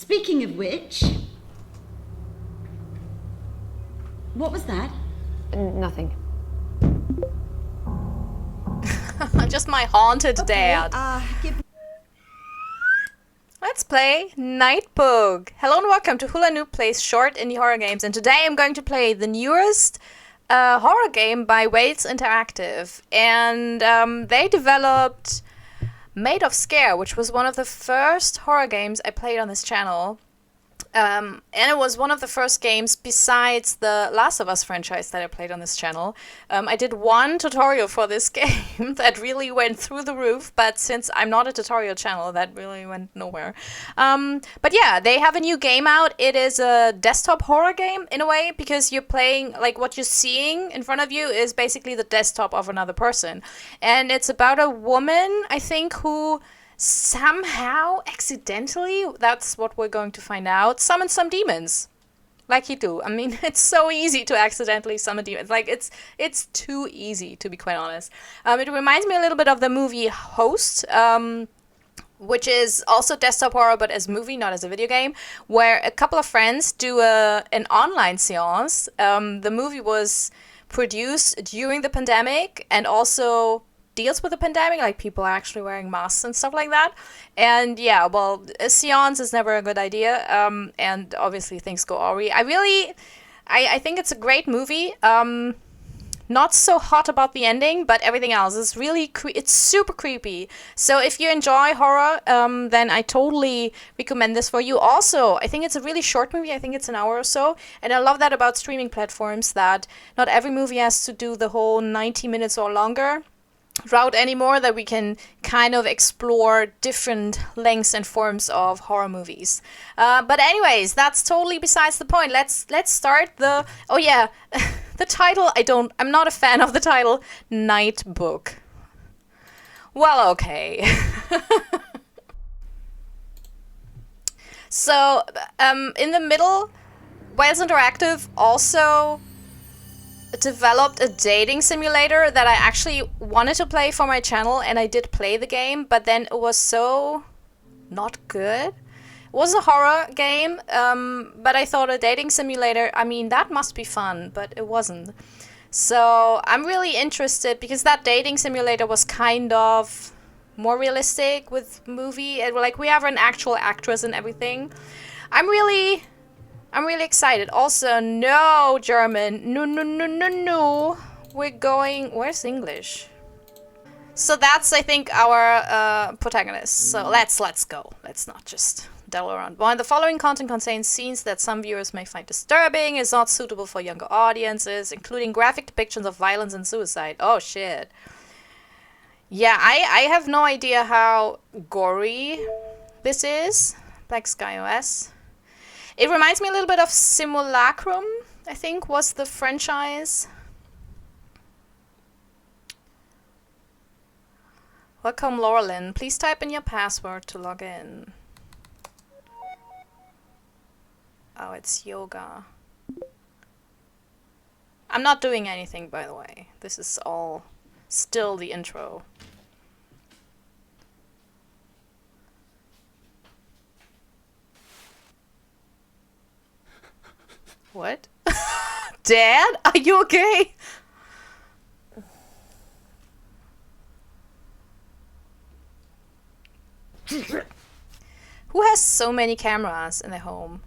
Speaking of which, what was that? Nothing. Just my haunted dad. Let's play Nightbook. Hello and welcome to Hula Noob Plays Short Indie Horror Games, and today I'm going to play the newest horror game by Waits Interactive. And they developed Maid of Sker, which was one of the first horror games I played on this channel. And it was one of the first games besides the Last of Us franchise that I played on this channel. I did one tutorial for this game that really went through the roof, but since I'm not a tutorial channel, that really went nowhere. But yeah, they have a new game out. It is a desktop horror game in a way, because you're playing, like, what you're seeing in front of you is basically the desktop of another person. And it's about a woman, I think, who somehow, accidentally, that's what we're going to find out, summon some demons. Like you do. I mean, it's so easy to accidentally summon demons. Like, it's too easy, to be quite honest. It reminds me a little bit of the movie Host, which is also desktop horror, but as a movie, not as a video game, where a couple of friends do an online seance. The movie was produced during the pandemic and also deals with the pandemic, like people are actually wearing masks and stuff like that. And yeah, well, a seance is never a good idea, and obviously things go awry. I think it's a great movie. Not so hot about the ending, but everything else is really it's super creepy. So if you enjoy horror, then I totally recommend this for you. Also, I think it's a really short movie. I think it's an hour or so, and I love that about streaming platforms, that not every movie has to do the whole 90 minutes or longer route anymore, that we can kind of explore different lengths and forms of horror movies. But anyways, that's totally besides the point. Let's start the... Oh yeah, the title, I'm not a fan of the title, Nightbook. Well, okay. So, in the middle, Wales Interactive also developed a dating simulator that I actually wanted to play for my channel, and I did play the game, but then it was so not good. It was a horror game, but I thought a dating simulator, I mean, that must be fun, but it wasn't. So I'm really interested, because that dating simulator was kind of more realistic with movie, and like we have an actual actress and everything. I'm really excited. Also, no German. No. We're going... Where's English? So that's, I think, our protagonist. So let's go. Let's not just dawdle around. While the following content contains scenes that some viewers may find disturbing, is not suitable for younger audiences, including graphic depictions of violence and suicide. Oh, shit. Yeah, I have no idea how gory this is. Black Sky OS. It reminds me a little bit of Simulacrum, I think, was the franchise. Welcome, Laurelyn. Please type in your password to log in. Oh, it's yoga. I'm not doing anything, by the way. This is all still the intro. What? Dad? Are you okay? Who has so many cameras in their home?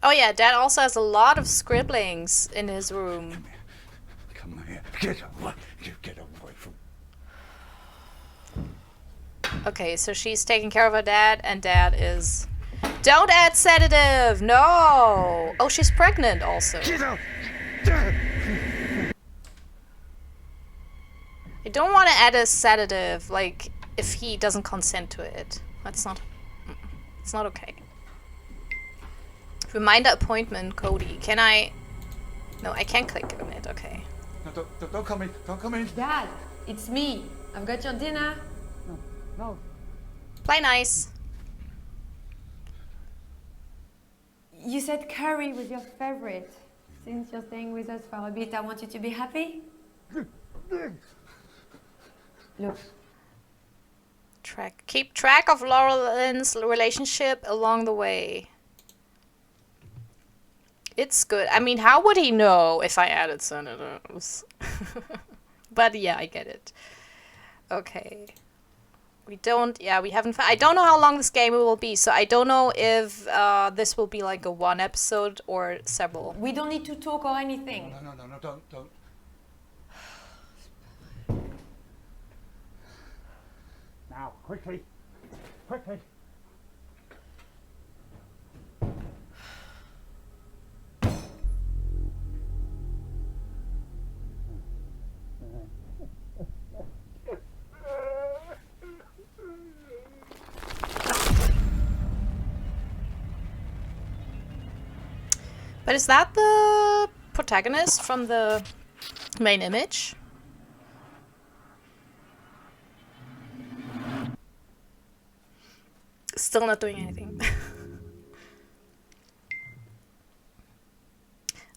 Oh yeah, Dad also has a lot of scribblings in his room. Come here. Get away from... Okay, so she's taking care of her dad, and Dad is... Don't add sedative! No! Oh, she's pregnant also. Get out! I don't want to add a sedative, like, if he doesn't consent to it. That's not... It's not okay. Reminder appointment, Cody. Can I... No, I can't click on it. Okay. No, don't come in. Don't come in. Dad, it's me. I've got your dinner. No. Play nice. You said curry was your favorite. Since you're staying with us for a bit, I want you to be happy. Look. Keep track of Laurelin's relationship along the way. It's good. I mean, how would he know if I added senators? But yeah, I get it. Okay. We haven't. I don't know how long this game will be, so I don't know if this will be like a one episode or several. We don't need to talk or anything. No, don't. Now, quickly. But is that the protagonist from the main image? Still not doing anything.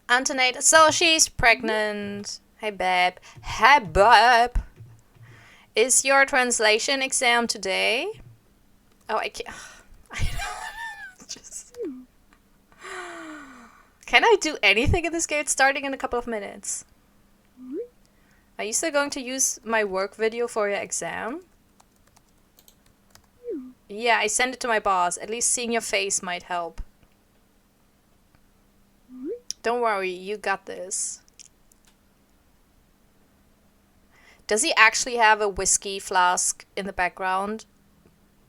Antoinette. So she's pregnant. Hey babe. Hey babe. Is your translation exam today? Oh, I can't. Just... Can I do anything in this game? It's starting in a couple of minutes. Are you still going to use my work video for your exam? Yeah, I sent it to my boss. At least seeing your face might help. Don't worry, you got this. Does he actually have a whiskey flask in the background?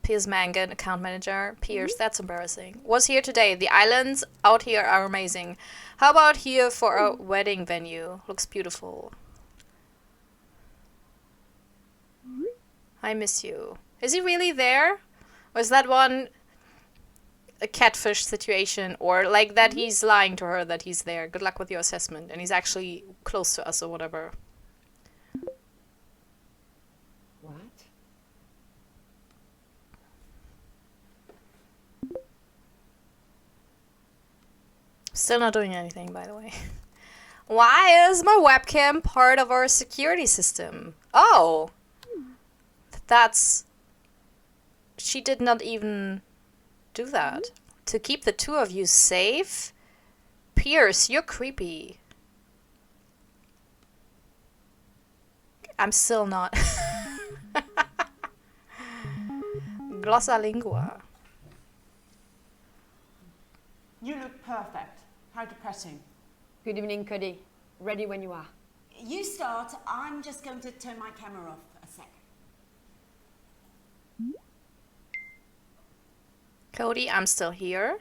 Piers Mangan, account manager. Piers, that's embarrassing. Was here today. The islands out here are amazing. How about here for a wedding venue? Looks beautiful. I miss you. Is he really there? Or is that one a catfish situation? Or like that he's lying to her that he's there? Good luck with your assessment. And he's actually close to us or whatever. What? Still not doing anything, by the way. Why is my webcam part of our security system? Oh! That's... She did not even do that. To keep the two of you safe? Pierce, you're creepy. I'm still not. Glossa lingua. You look perfect. How depressing. Good evening, Cody. Ready when you are. You start. I'm just going to turn my camera off a sec. Cody, I'm still here.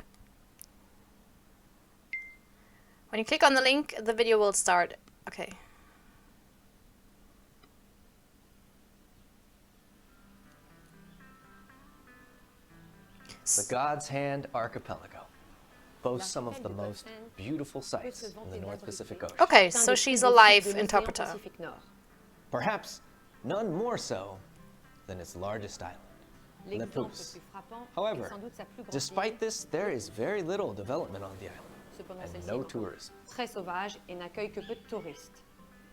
When you click on the link, the video will start. Okay. The God's Hand Archipelago boasts some of the most beautiful sights in the North Pacific Ocean. Okay, so she's a live interpreter. Perhaps none more so than its largest island, Le Pouce. However, despite this, there is very little development on the island, and no tourism. Très sauvage et n'accueille que peu de touristes.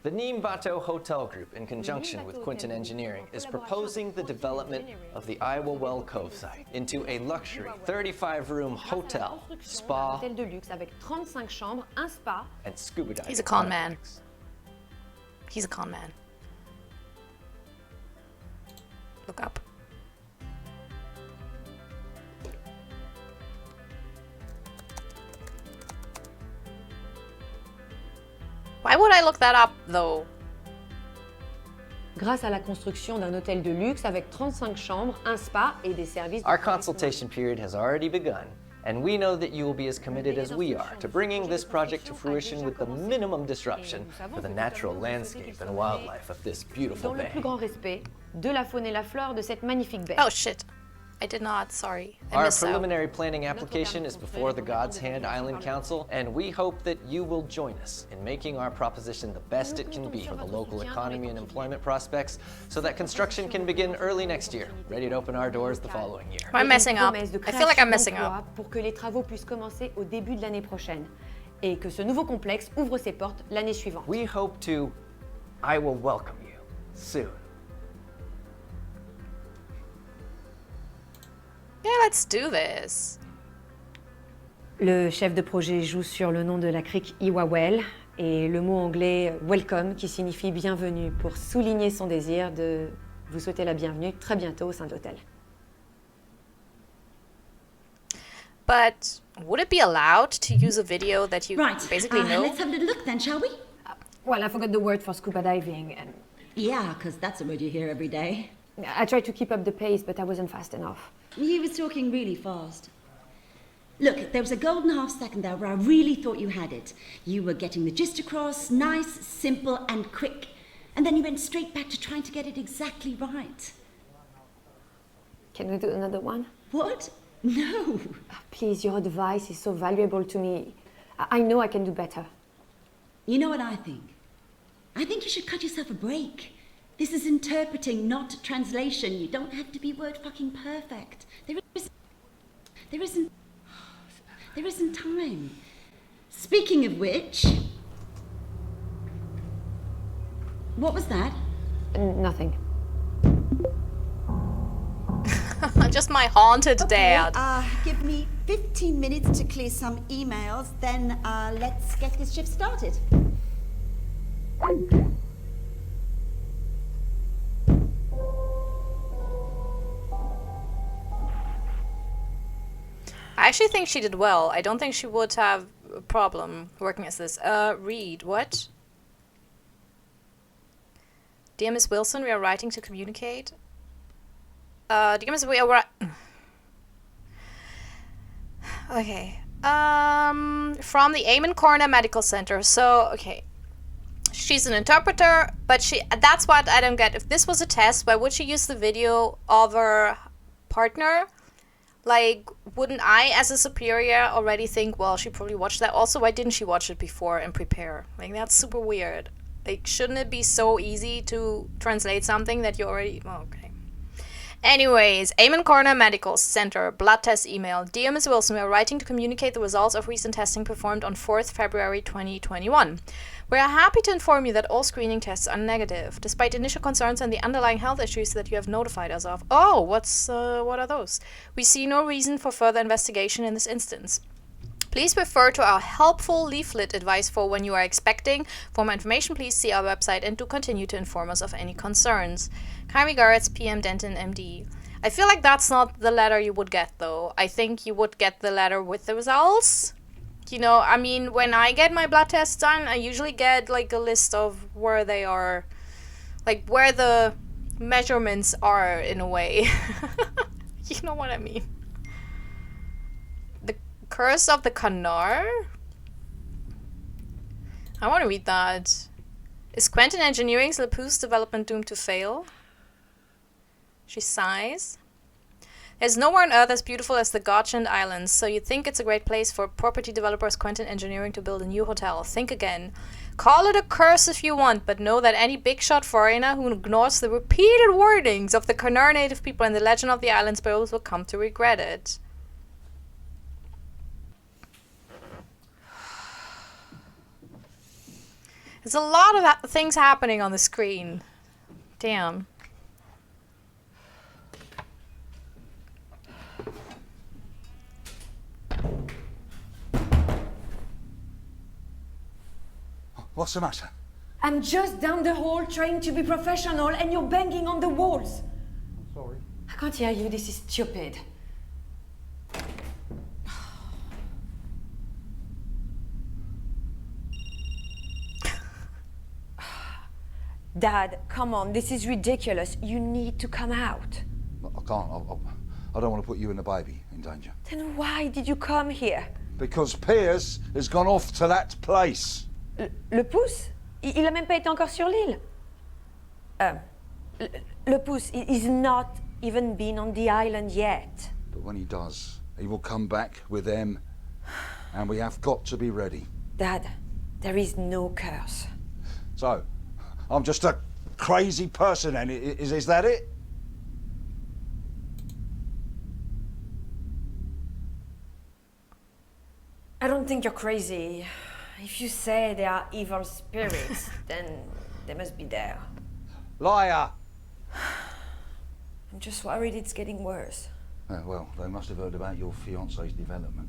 The Nîmes Bateau Hotel Group, in conjunction with Quinton Engineering, is proposing the development of the Iowa Well Cove site into a luxury 35-room hotel, spa, Hôtel de luxe avec 35 chambres, un spa. and scuba diving. He's a con man. He's a con man. Look up. Why would I look that up, though? Grâce à la construction d'un hôtel de luxe avec 35 chambres, un spa et des services. Our consultation period has already begun, and we know that you will be as committed as we are to bringing this project to fruition with the minimum disruption for the natural landscape and wildlife of this beautiful Dans le bay. plus grand respect de la faune et la flore de cette magnifique baie. Oh shit. I did not, sorry. I Our missed out. preliminary planning application is before the God's Hand Island Council, and we hope that you will join us in making our proposition the best it can be for the local economy and employment prospects, so that construction can begin early next year, ready to open our doors the following year. Am I messing up? I feel like I'm messing up. Pour que les travaux puissent commencer au début de l'année prochaine. et que ce nouveau complexe ouvre ses portes l'année suivante. We hope to... I will welcome you soon. Yeah, let's do this. Le chef de projet joue sur le nom de la crique Iwawel et le mot anglais welcome qui signifie bienvenue pour souligner son désir de vous souhaiter la bienvenue très bientôt au sein de l'hôtel. But would it be allowed to use a video that you Right. basically know? Let's have a little look then, shall we? Well, I forgot the word for scuba diving and Yeah, because that's a word you hear every day. I tried to keep up the pace, but I wasn't fast enough. You was talking really fast. Look, there was a golden half second there where I really thought you had it. You were getting the gist across, nice, simple and quick. And then you went straight back to trying to get it exactly right. Can we do another one? What? No. Please, your advice is so valuable to me. I know I can do better. You know what I think? I think you should cut yourself a break. This is interpreting, not translation. You don't have to be word fucking perfect. There isn't time. Speaking of which, what was that? Nothing. Just my haunted dad. Give me 15 minutes to clear some emails, then let's get this shift started. I actually think she did well. I don't think she would have a problem working as this. Read, what? Dear Miss Wilson, we are writing to communicate. Dear Miss, we are okay. From the Amen Corner Medical Center. So, okay. She's an interpreter, but that's what I don't get. If this was a test, why would she use the video of her partner? Like, wouldn't I, as a superior, already think, well, she probably watched that. Also, why didn't she watch it before and prepare? Like, that's super weird. Like, shouldn't it be so easy to translate something that you already... Oh, okay. Anyways, Amen Corner Medical Center, blood test email. Dear Ms. Wilson, we are writing to communicate the results of recent testing performed on 4th February 2021. We are happy to inform you that all screening tests are negative, despite initial concerns and the underlying health issues that you have notified us of. Oh, what are those? We see no reason for further investigation in this instance. Please refer to our helpful leaflet advice for when you are expecting. For more information, please see our website and do continue to inform us of any concerns. Kind regards, PM Denton, MD. I feel like that's not the letter you would get, though. I think you would get the letter with the results. You know, I mean, when I get my blood tests done, I usually get, like, a list of where they are, like, where the measurements are, in a way. You know what I mean? The Curse of the Canar? I want to read that. Is Quentin Engineering's Lepouse development doomed to fail? She sighs. There's nowhere on Earth as beautiful as the Gotchand Islands, so you'd think it's a great place for property developers Quentin Engineering to build a new hotel. Think again. Call it a curse if you want, but know that any big-shot foreigner who ignores the repeated wordings of the Kanar native people and the legend of the island's perils will come to regret it. There's a lot of things happening on the screen. Damn. What's the matter? I'm just down the hall trying to be professional and you're banging on the walls. Sorry. I can't hear you, this is stupid. Dad, come on, this is ridiculous. You need to come out. I can't. I don't want to put you and the baby in danger. Then why did you come here? Because Piers has gone off to that place. Le pouce? Il a même pas été encore sur l'île. Le pouce, he's not even been on the island yet. But when he does, he will come back with them, and we have got to be ready. Dad, there is no curse. So, I'm just a crazy person, and is that it? I don't think you're crazy. If you say they are evil spirits, then they must be there. Liar! I'm just worried it's getting worse. Well, they must have heard about your fiancé's development.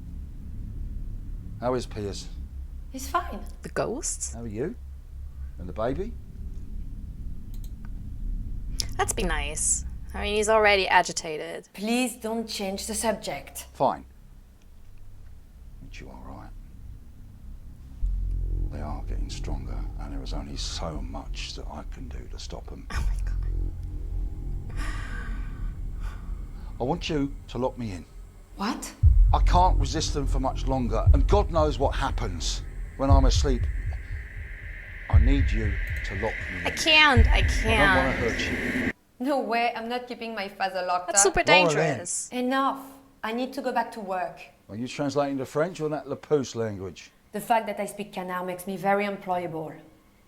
How is Piers? He's fine. The ghosts? How are you? And the baby? Let's be nice. I mean, he's already agitated. Please don't change the subject. Fine. But you are right. They are getting stronger, and there is only so much that I can do to stop them. Oh my god. I want you to lock me in. What? I can't resist them for much longer, and God knows what happens when I'm asleep. I need you to lock me in. I can't. I don't want to hurt you. No way, I'm not keeping my father locked That's up. super dangerous. Enough. I need to go back to work. Are you translating to French or that Lapousse language? The fact that I speak Canard makes me very employable.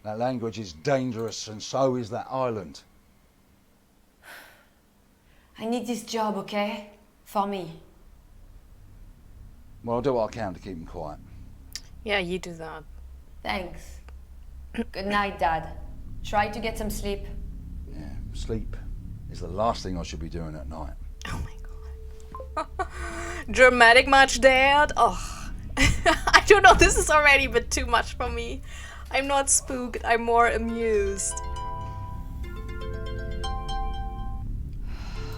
That language is dangerous, and so is that island. I need this job, okay? For me. Well, I'll do what I can to keep him quiet. Yeah, you do that. Thanks. Good night, Dad. Try to get some sleep. Yeah, sleep is the last thing I should be doing at night. Oh my god. Dramatic much, Dad? Oh. I don't know, this is already a bit too much for me. I'm not spooked, I'm more amused.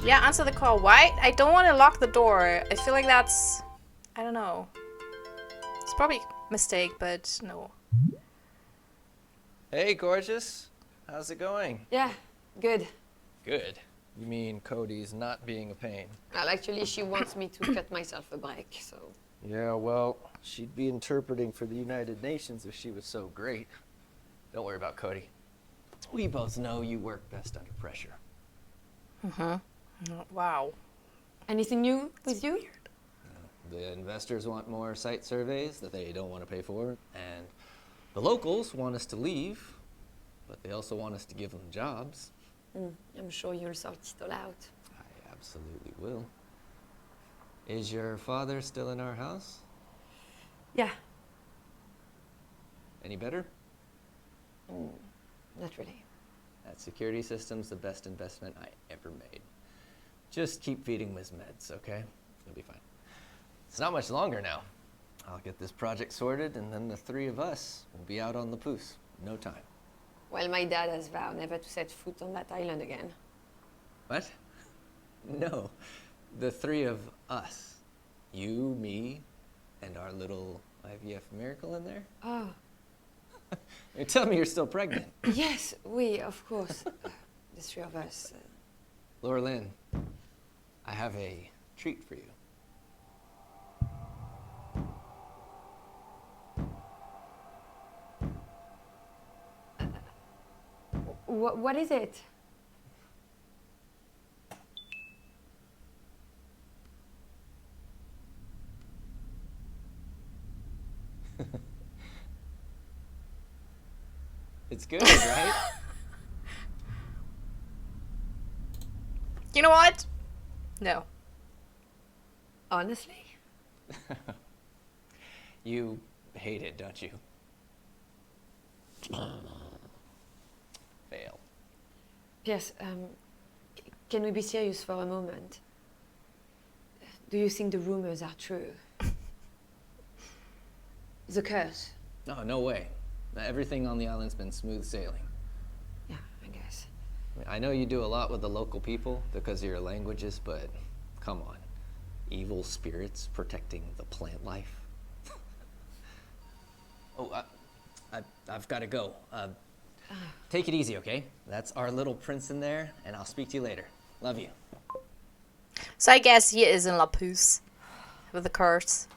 Yeah, answer the call. Why? I don't want to lock the door. I feel like that's... I don't know. It's probably a mistake, but no. Hey, gorgeous. How's it going? Yeah, good. Good. You mean Cody's not being a pain? Well, actually, she wants me to cut myself a break, so... Yeah, well, she'd be interpreting for the United Nations if she was so great. Don't worry about Cody. We both know you work best under pressure. Mm-hmm. Wow. Anything new with you? The investors want more site surveys that they don't want to pay for, and the locals want us to leave, but they also want us to give them jobs. I'm sure you'll sort it all out. I absolutely will. Is your father still in our house? Yeah, Any better? not really. That security system's the best investment I ever made. Just keep feeding him his meds, okay? He'll be fine. It's not much longer now. I'll get this project sorted, and then the three of us will be out on the Poos. No time. Well, my dad has vowed never to set foot on that island again. What? No. The three of us. You, me, and our little IVF miracle in there? Oh, You tell me you're still pregnant. yes, we, of course. The three of us. Laura Lynn, I have a treat for you. What is it? It's good, right? You know what? No. Honestly? You hate it, don't you? Fail. Yes, can we be serious for a moment? Do you think the rumors are true? The curse? No, no way. Everything on the island's been smooth sailing. Yeah, I guess. I mean, I know you do a lot with the local people because of your languages, but come on. Evil spirits protecting the plant life. Oh, I've got to go. Take it easy, okay? That's our little prince in there, and I'll speak to you later. Love you. So I guess he is in La Pouce with the curse.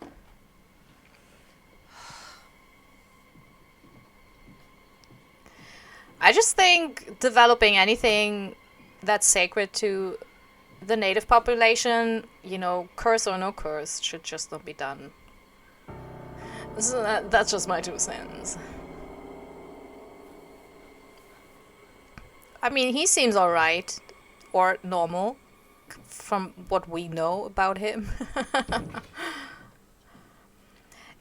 I just think developing anything that's sacred to the native population, you know, curse or no curse, should just not be done. So that's just my 2 cents. I mean, he seems alright, or normal, from what we know about him.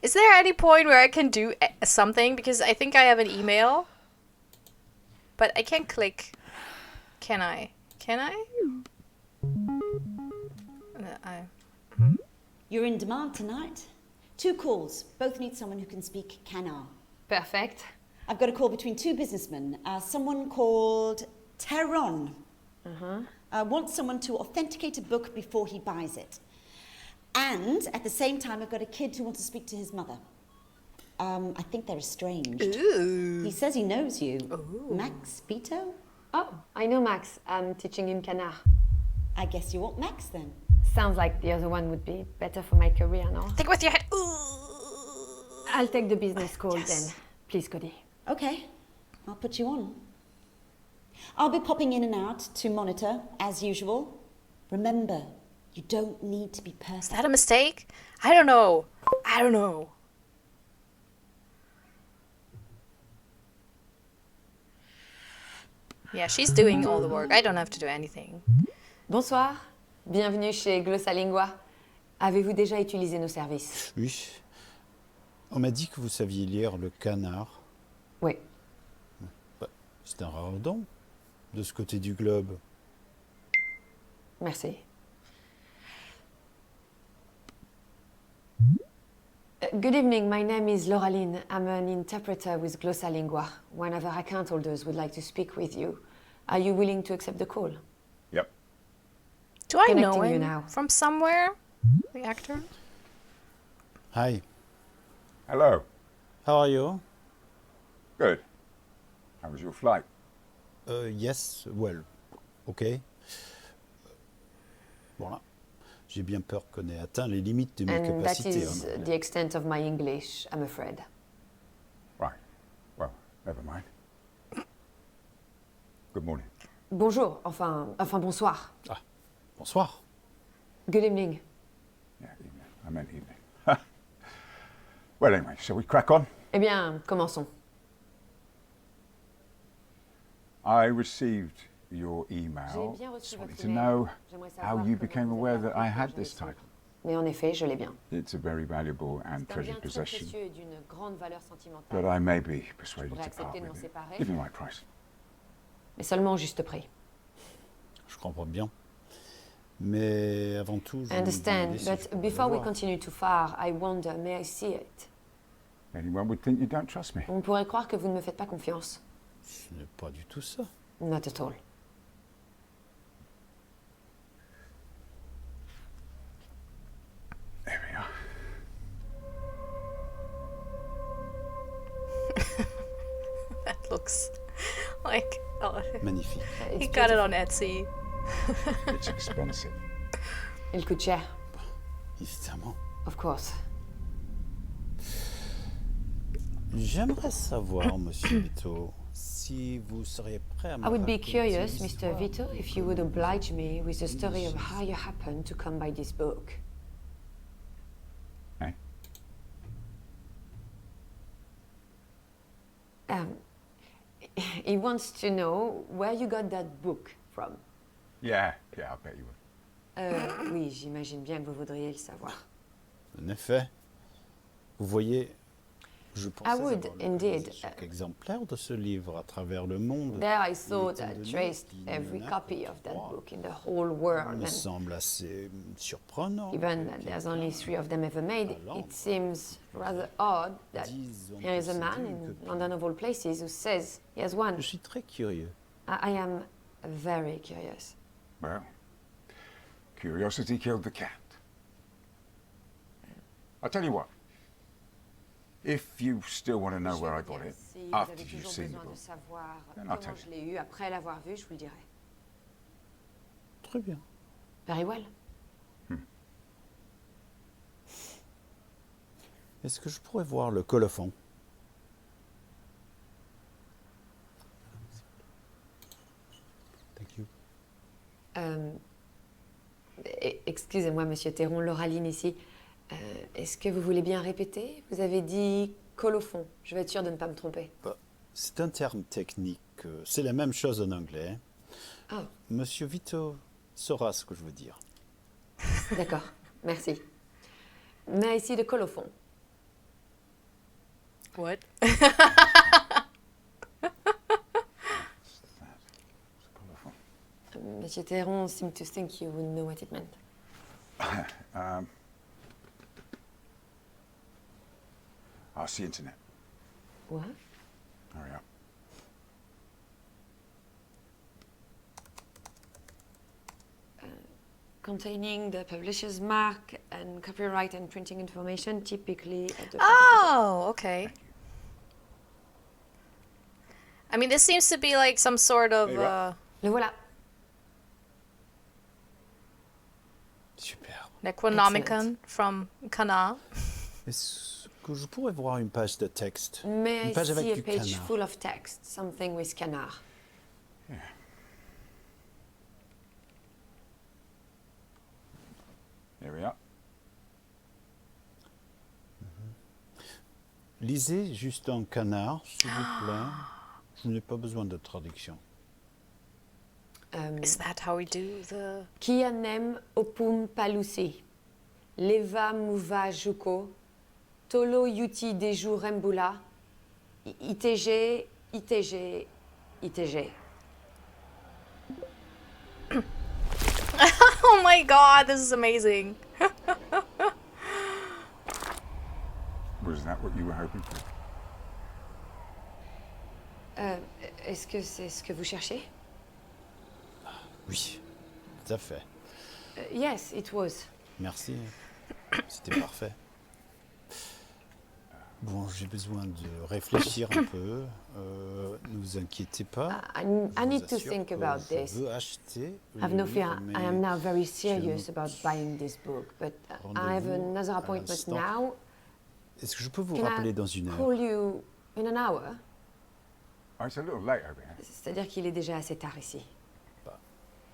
Is there any point where I can do something? Because I think I have an email. But I can't click. Can I? Can I? You're in demand tonight. 2 calls. Both need someone who can speak Kana. Perfect. I've got a call between 2 businessmen. Someone called Teron. Wants someone to authenticate a book before he buys it. And at the same time, I've got a kid who wants to speak to his mother. I think they're estranged. Ooh. He says he knows you. Max Vito? Oh, I know Max. I'm teaching him canard. I guess you want Max then. Sounds like the other one would be better for my career, no? Think with your head. Ooh. I'll take the business call Yes. then. Please, Cody. Okay, I'll put you on. I'll be popping in and out to monitor, as usual. Remember, you don't need to be Is perfect. that a mistake? I don't know. I don't know. Yeah, she's doing all the work. I don't have to do anything. Bonsoir. Bienvenue chez Glossalingua. Avez-vous déjà utilisé nos services? Oui. On m'a dit que vous saviez lire le canard. Oui. Bah, c'est un rare don, de ce côté du globe. Merci. Good evening, my name is Lauraline. I'm an interpreter with Glossalingua. One of our account holders would like to speak with you. Are you willing to accept the call? Yep. Do I know Connecting you him now. from somewhere? The actor? Hi, Hello. how are you? Good. How was your flight? Yes, well, ok. Voilà. J'ai bien peur qu'on ait atteint les limites de mes And that capacités. is hein. the extent of my English, I'm afraid. Right. Well, never mind. Good morning. Bonjour, enfin bonsoir. Ah, bonsoir. Good evening. Yeah, evening. I meant evening. Well, anyway, shall we crack on? Eh bien, commençons. I received your email. J'ai bien reçu Just votre wanted to email. know J'aimerais how savoir you comment became vous aware avez that appris I que had je this l'ai su. title. Mais en effet, je l'ai bien. It's a very valuable and C'est un treasured bien très possession, précieux et d'une grande valeur sentimentale. but I may be Je persuaded pourrais to part accepter de m'en with it. séparer, Give me my price. mais seulement au juste prix. Je comprends bien. Mais avant tout, je I me understand, demandais si je but pouvais before we l'avoir. continue too far, I wonder, may I see it? Anyone would think you don't trust me. On pourrait croire que vous ne me faites pas confiance. Ce n'est pas du tout ça. Not at all. There we are. That looks like... Oh, Magnifique. he It's got it beautiful. on Etsy. It's expensive. Il coûte cher, Évidemment. of course. J'aimerais savoir, Monsieur Vito, si vous seriez prêt à me I would be raconter curious, une Mr. histoire Vito, de if you would oblige colonialisation. me with the story of how you happened to come by this book. Eh? He wants to know where you got that book from. Yeah, I bet you would. Oui, j'imagine bien que vous voudriez le savoir. En effet, vous voyez, je pensais I would, avoir indeed. localisé chaque exemplaire de ce livre à travers le monde. There I Et thought étant I donné traced qu'il n'y every en a copy que of that trois, book in the whole world, me and semble assez surprenant. given que that there's only quelqu'un 3 of them ever made, it seems rather odd that dise en here is a man posséder in que London of all places who says he has one. Je suis très curieux. I am very curious. Well, curiosity killed the cat. I'll tell you what. If you still want to know where I got it, Si vous after avez you've toujours seen the besoin de book, savoir then I'll comment tell je l'ai eu après l'avoir vu, je vous le dirai. Très bien. Very well. Est-ce que je pourrais voir le colophon? Thank you. Excusez-moi, Monsieur Théron, Lauraline ici. Est-ce que vous voulez bien répéter? Vous avez dit colophon. Je vais être sûre de ne pas me tromper. C'est un terme technique. C'est la même chose en anglais. Ah, Monsieur Vito saura ce que je veux dire. d'accord. Merci. Mais ici de colophon. What? It's colourful. Monsieur Theron seemed to think you wouldn't know what it meant. Ask the internet. What? Hurry up. Containing the publisher's mark and copyright and printing information, typically at the... Oh, okay. I mean, this seems to be like some sort of... There you are. Le voilà. Super. Necronomicon from Cana. Est-ce que je pourrais voir une page de texte? May Une I page see avec a du page canard. full of text, something with canard? Here we are. Lisez juste en canard, s'il vous plaît. Je n'ai pas besoin de traduction. Is that how we do the... Kia nem opum palusi, leva muva juko, tolo yuti deju rembula, itg, itg, itg. Oh my god, this is amazing. Was that what you were hoping for? Est-ce que c'est ce que vous cherchez? Oui, tout à fait. Yes, it was. Merci. C'était parfait. Bon, j'ai besoin de réfléchir un peu. Ne vous inquiétez pas. I Je need vous to assure think que about je this. veux acheter Have le no fear. livre, I am mais now very j'ai serious un about buying this book, but I have rendez-vous another à appointment l'instant. now. Est-ce que je peux vous Can rappeler I dans une heure? call you in an hour? Oh, it's a little late over here. C'est-à-dire qu'il est déjà assez tard ici.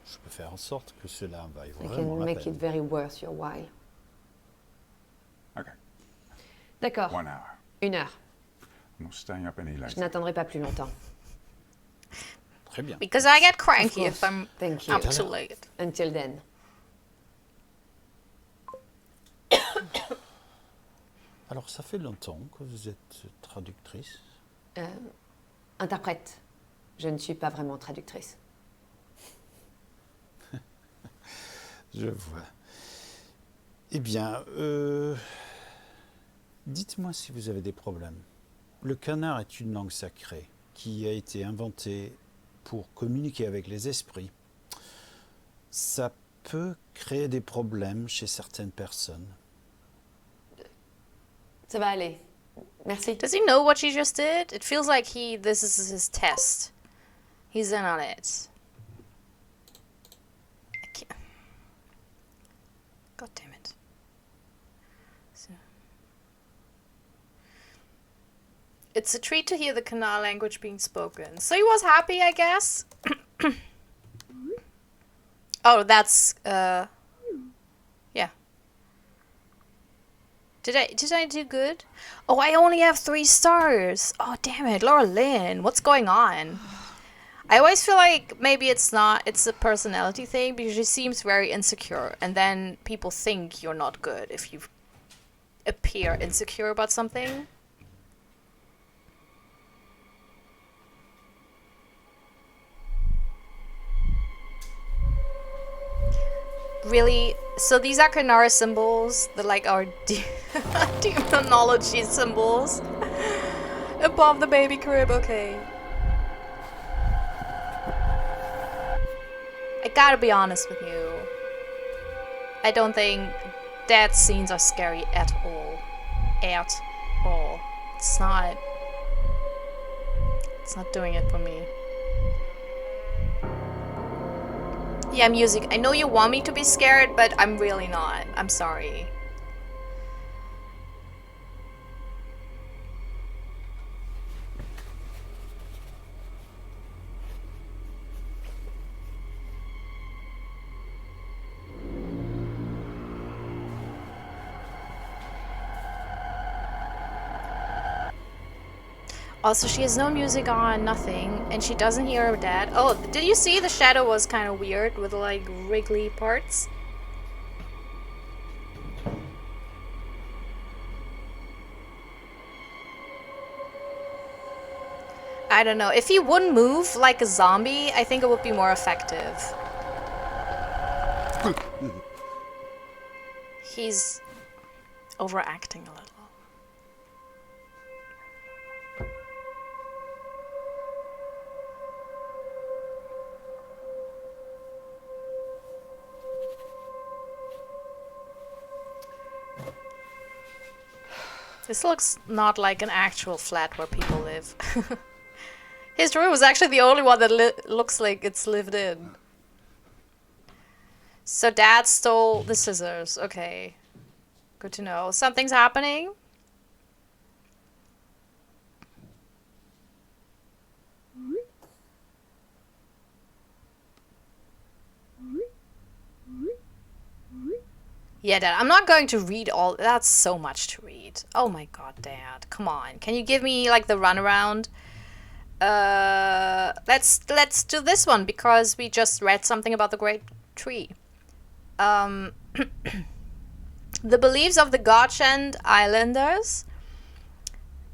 Je peux faire en sorte que cela vaille I vraiment can la make it peine. very worth your while. Okay, D'accord. 1 hour. 1 heure. I'm not staying up any Je later. n'attendrai pas plus longtemps. Très bien. Because I get Of cranky course. if I'm Thank you. up too late. Until then. Alors, ça fait longtemps que vous êtes traductrice. Interprète. Je ne suis pas vraiment traductrice. Je vois. Eh bien, dites-moi si vous avez des problèmes. Le canard est une langue sacrée qui a été inventée pour communiquer avec les esprits. Ça peut créer des problèmes chez certaines personnes. Ça va aller. Merci. Does he know what she just did? It feels like this is his test. He's in on it. I can't. God damn it. So. It's a treat to hear the Kana language being spoken. So he was happy, I guess. Oh, that's yeah. Did I do good? Oh, I only have 3 stars. Oh, damn it, Laura Lynn, what's going on? I always feel like maybe it's a personality thing because she seems very insecure, and then people think you're not good if you appear insecure about something. Really? So these are Kanara symbols that like are demonology symbols above the baby crib, okay. I gotta be honest with you. I don't think death scenes are scary at all. At all. It's not doing it for me. Yeah, music. I know you want me to be scared, but I'm really not. I'm sorry. Also, she has no music on, nothing, and she doesn't hear her dad. Oh, did you see the shadow was kind of weird with like wriggly parts? I don't know. If he wouldn't move like a zombie, I think it would be more effective. He's overacting a little. This looks not like an actual flat where people live. His room is actually the only one that looks like it's lived in. So Dad stole the scissors. Okay. Good to know. Something's happening. Yeah, Dad, I'm not going to read all... That's so much to read. Oh my god, Dad. Come on. Can you give me, like, the runaround? Let's do this one, because we just read something about the Great Tree. The beliefs of the Gotchend Islanders.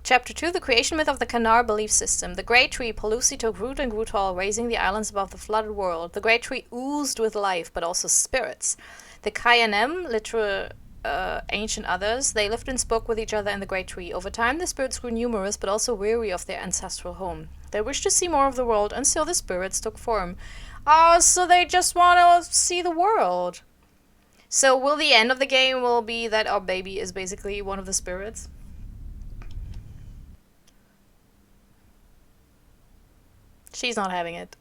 Chapter 2, the creation myth of the Kanar belief system. The Great Tree, Pelusi took root and grew tall, raising the islands above the flooded world. The Great Tree oozed with life, but also spirits. The Kayanem, literal ancient others, they lived and spoke with each other in the Great Tree. Over time, the spirits grew numerous, but also weary of their ancestral home. They wished to see more of the world, and so the spirits took form. Oh, so they just want to see the world. So will the end of the game will be that our baby is basically one of the spirits? She's not having it.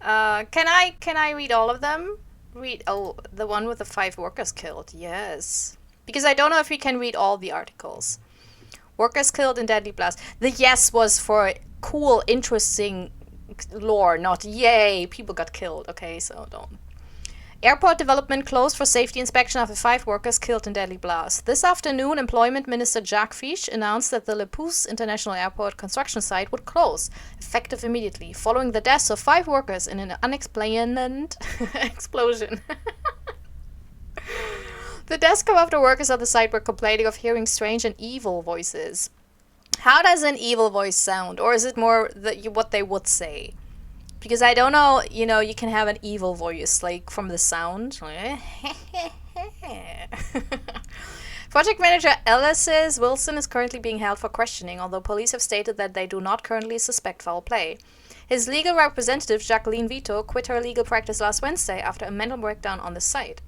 Can I read all of them? Oh, the one with the 5 workers killed. Yes. Because I don't know if we can read all the articles. Workers killed in deadly blast. The yes was for cool, interesting lore, not yay, people got killed. Okay, so don't. Airport development closed for safety inspection after 5 workers killed in deadly blast. This afternoon, Employment Minister Jacques Fiche announced that the Le Pouce International Airport construction site would close, effective immediately, following the deaths of 5 workers in an unexplained explosion. The deaths come after workers at the site were complaining of hearing strange and evil voices. How does an evil voice sound? Or is it more what they would say? Because I don't know, you know, you can have an evil voice, like, from the sound. Project manager Ellis Wilson is currently being held for questioning, although police have stated that they do not currently suspect foul play. His legal representative, Jacqueline Vito, quit her legal practice last Wednesday after a mental breakdown on the site.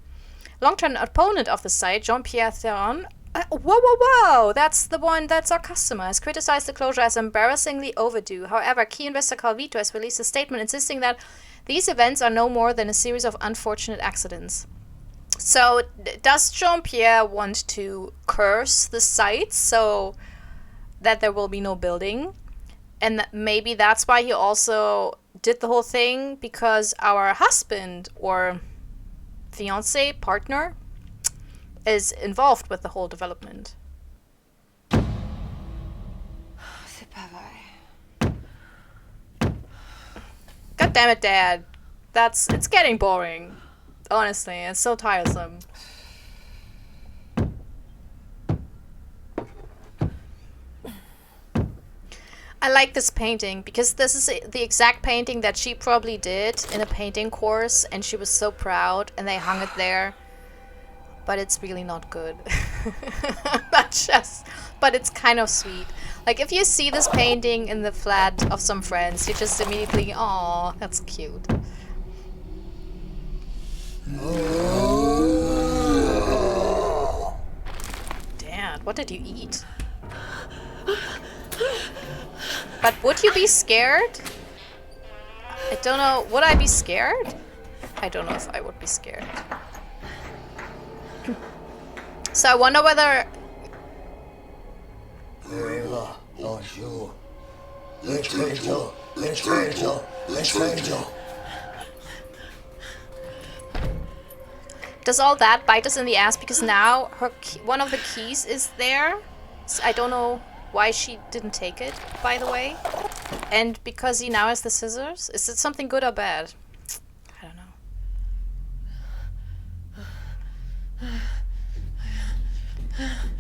Long-term opponent of the site, Jean-Pierre Theron, whoa, that's the one, that's our customer, has criticized the closure as embarrassingly overdue. However, key investor Calvito has released a statement insisting that these events are no more than a series of unfortunate accidents. So, does Jean-Pierre want to curse the site so that there will be no building? And maybe that's why he also did the whole thing, because our husband or fiance, partner, is involved with the whole development. C'est pas vrai. God damn it, Dad. It's getting boring. Honestly, it's so tiresome. I like this painting because this is the exact painting that she probably did in a painting course, and she was so proud, and they hung it there. But it's really not good. But it's kind of sweet. Like, if you see this painting in the flat of some friends, you just immediately, aw, that's cute. Dad, what did you eat? But would you be scared? I don't know. Would I be scared? I don't know if I would be scared. So I wonder whether... Does all that bite us in the ass? Because now one of the keys is there. So I don't know why she didn't take it, by the way. And because he now has the scissors. Is it something good or bad? I don't know.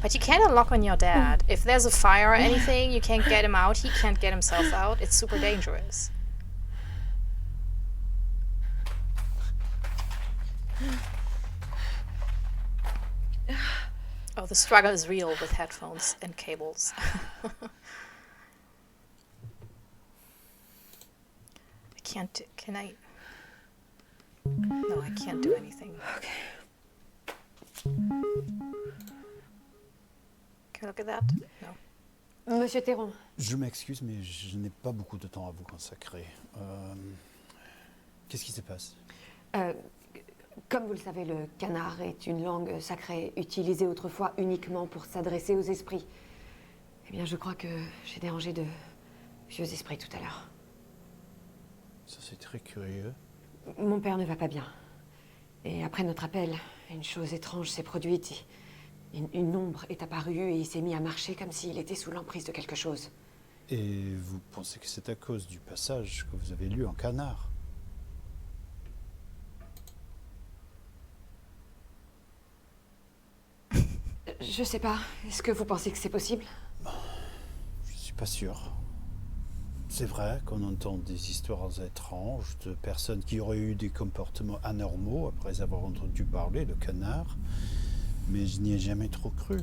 But you can't unlock on your dad. If there's a fire or anything, you can't get him out. He can't get himself out. It's super dangerous. Oh, the struggle is real with headphones and cables. I can't. Can I? No, I can't do anything. Okay. Can we look at that? No. Monsieur Théron, Je m'excuse, mais je n'ai pas beaucoup de temps à vous consacrer. Qu'est-ce qui se passe? comme vous le savez, le canard est une langue sacrée utilisée autrefois uniquement pour s'adresser aux esprits. Eh bien, je crois que j'ai dérangé de vieux esprits tout à l'heure. Ça, c'est très curieux. Mon père ne va pas bien. Et après notre appel, une chose étrange s'est produite. Une ombre est apparue et il s'est mis à marcher comme s'il était sous l'emprise de quelque chose. Et vous pensez que c'est à cause du passage que vous avez lu en canard? Je sais pas. Est-ce que vous pensez que c'est possible? Je suis pas sûr. C'est vrai qu'on entend des histoires étranges de personnes qui auraient eu des comportements anormaux après avoir entendu parler de canard, mais je n'y ai jamais trop cru.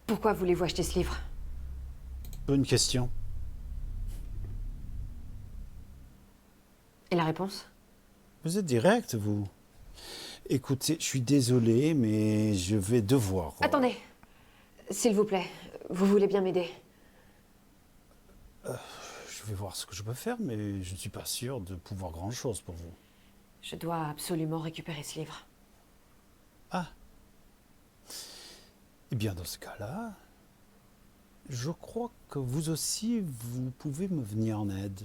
Pourquoi voulez-vous acheter ce livre? Bonne question. Et la réponse? Vous êtes direct, vous. Écoutez, je suis désolé, mais je vais devoir... Attendez. S'il vous plaît, vous voulez bien m'aider? Je vais voir ce que je peux faire, mais je ne suis pas sûr de pouvoir grand-chose pour vous. Je dois absolument récupérer ce livre. Ah. Eh bien, dans ce cas-là, je crois que vous aussi, vous pouvez me venir en aide.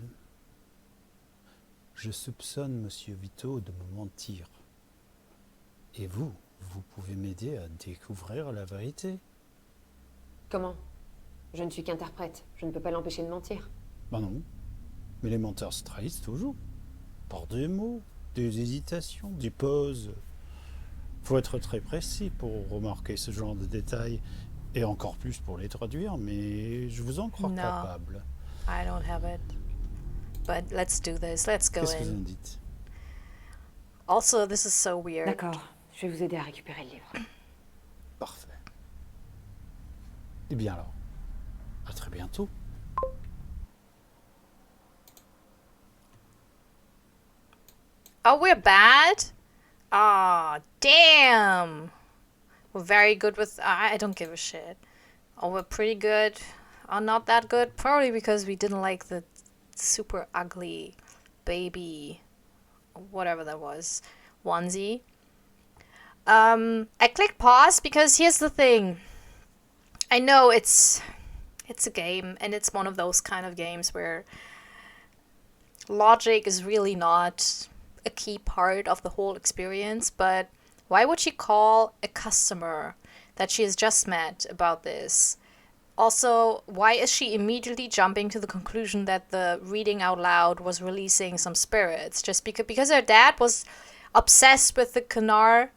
Je soupçonne Monsieur Vito de me mentir. Et vous, vous pouvez m'aider à découvrir la vérité. Comment? Je ne suis qu'interprète. Je ne peux pas l'empêcher de mentir. Ben non. Mais les menteurs se trahissent toujours. Par des mots, des hésitations, des pauses. Faut être très précis pour remarquer ce genre de détails. Et encore plus pour les traduire, mais je vous en crois capable. I don't have it. But let's do this. Let's go Qu'est-ce que vous en in. dites? Also, this is so weird. D'accord. Je vais vous aider à récupérer le livre. Parfait. Eh bien alors, à très bientôt. Oh, we're bad? Aw, damn. We're very good with... I don't give a shit. Oh, we're pretty good. Oh, not that good. Probably because we didn't like the super ugly baby... whatever that was. Onesie. I clicked pause because here's the thing. I know it's a game, and it's one of those kind of games where logic is really not a key part of the whole experience, but why would she call a customer that she has just met about this? Also, why is she immediately jumping to the conclusion that the reading out loud was releasing some spirits? Just because her dad was obsessed with the Kanar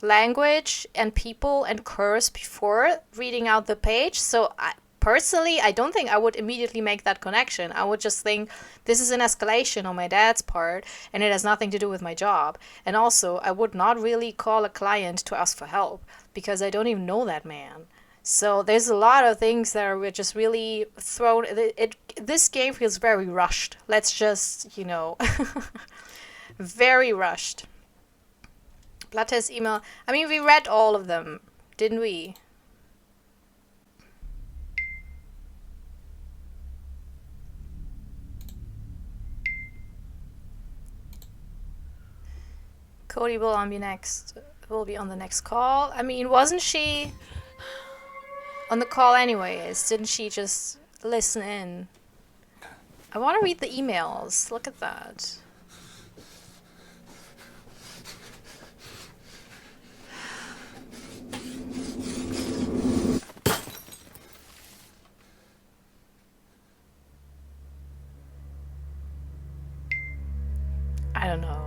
language and people and curse before reading out the page. So personally, I don't think I would immediately make that connection. I would just think this is an escalation on my dad's part and it has nothing to do with my job. And also, I would not really call a client to ask for help because I don't even know that man. So there's a lot of things that are just really thrown. This game feels very rushed. Let's just, very rushed. Blood test email. I mean, we read all of them, didn't we? Cody will be on the next call. I mean, wasn't she on the call anyways? Didn't she just listen in? I want to read the emails. Look at that. I don't know.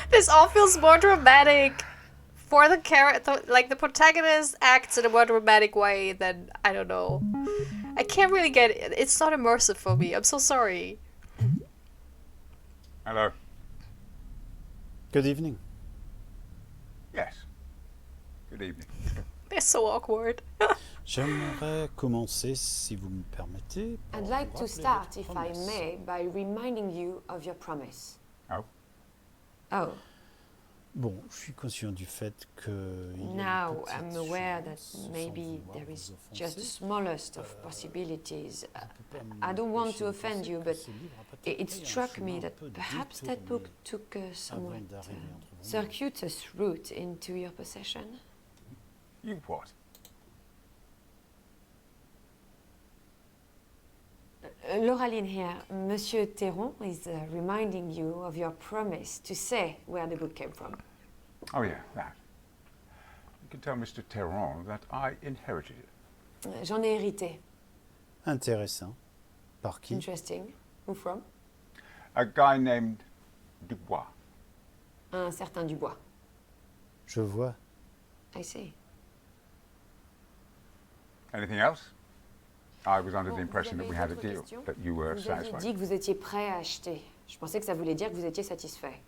This all feels more dramatic. for the character, like the protagonist acts in a more dramatic way, then I don't know. I can't really get it. It's not immersive for me. I'm so sorry. Hello. Good evening. Yes. Good evening. They're so awkward. J'aimerais commencer, si vous me permettez. I'd par like vous to rappeler start, votre if I promesse. may, by reminding you of your promise. Oh. Oh, Bon, je suis conscient du fait que. il y a une now petite I'm aware that chance, sans maybe vouloir there vous is offenser, just the smallest of possibilities. je peux pas I don't want to m'empêcher de offend penser you, que but ce livre a peut-être it pris un struck chemin me un that peu perhaps that book détourné took a somewhat avant d'arriver entre vos mains. circuitous route into your possession. You what? Lauraline here. Monsieur Théron is reminding you of your promise to say where the book came from. Oh, yeah, that. You can tell Mr. Terron that I inherited it. J'en ai hérité. Intéressant. Par qui? Interesting. Who from? A guy named Dubois. Un certain Dubois. Je vois. I see. Anything else? I was under Bon, the impression vous that we avez had a d'autres deal, questions? that you were Vous aviez satisfied. dit que vous étiez prêt à acheter. Je pensais que ça voulait dire que vous étiez satisfait.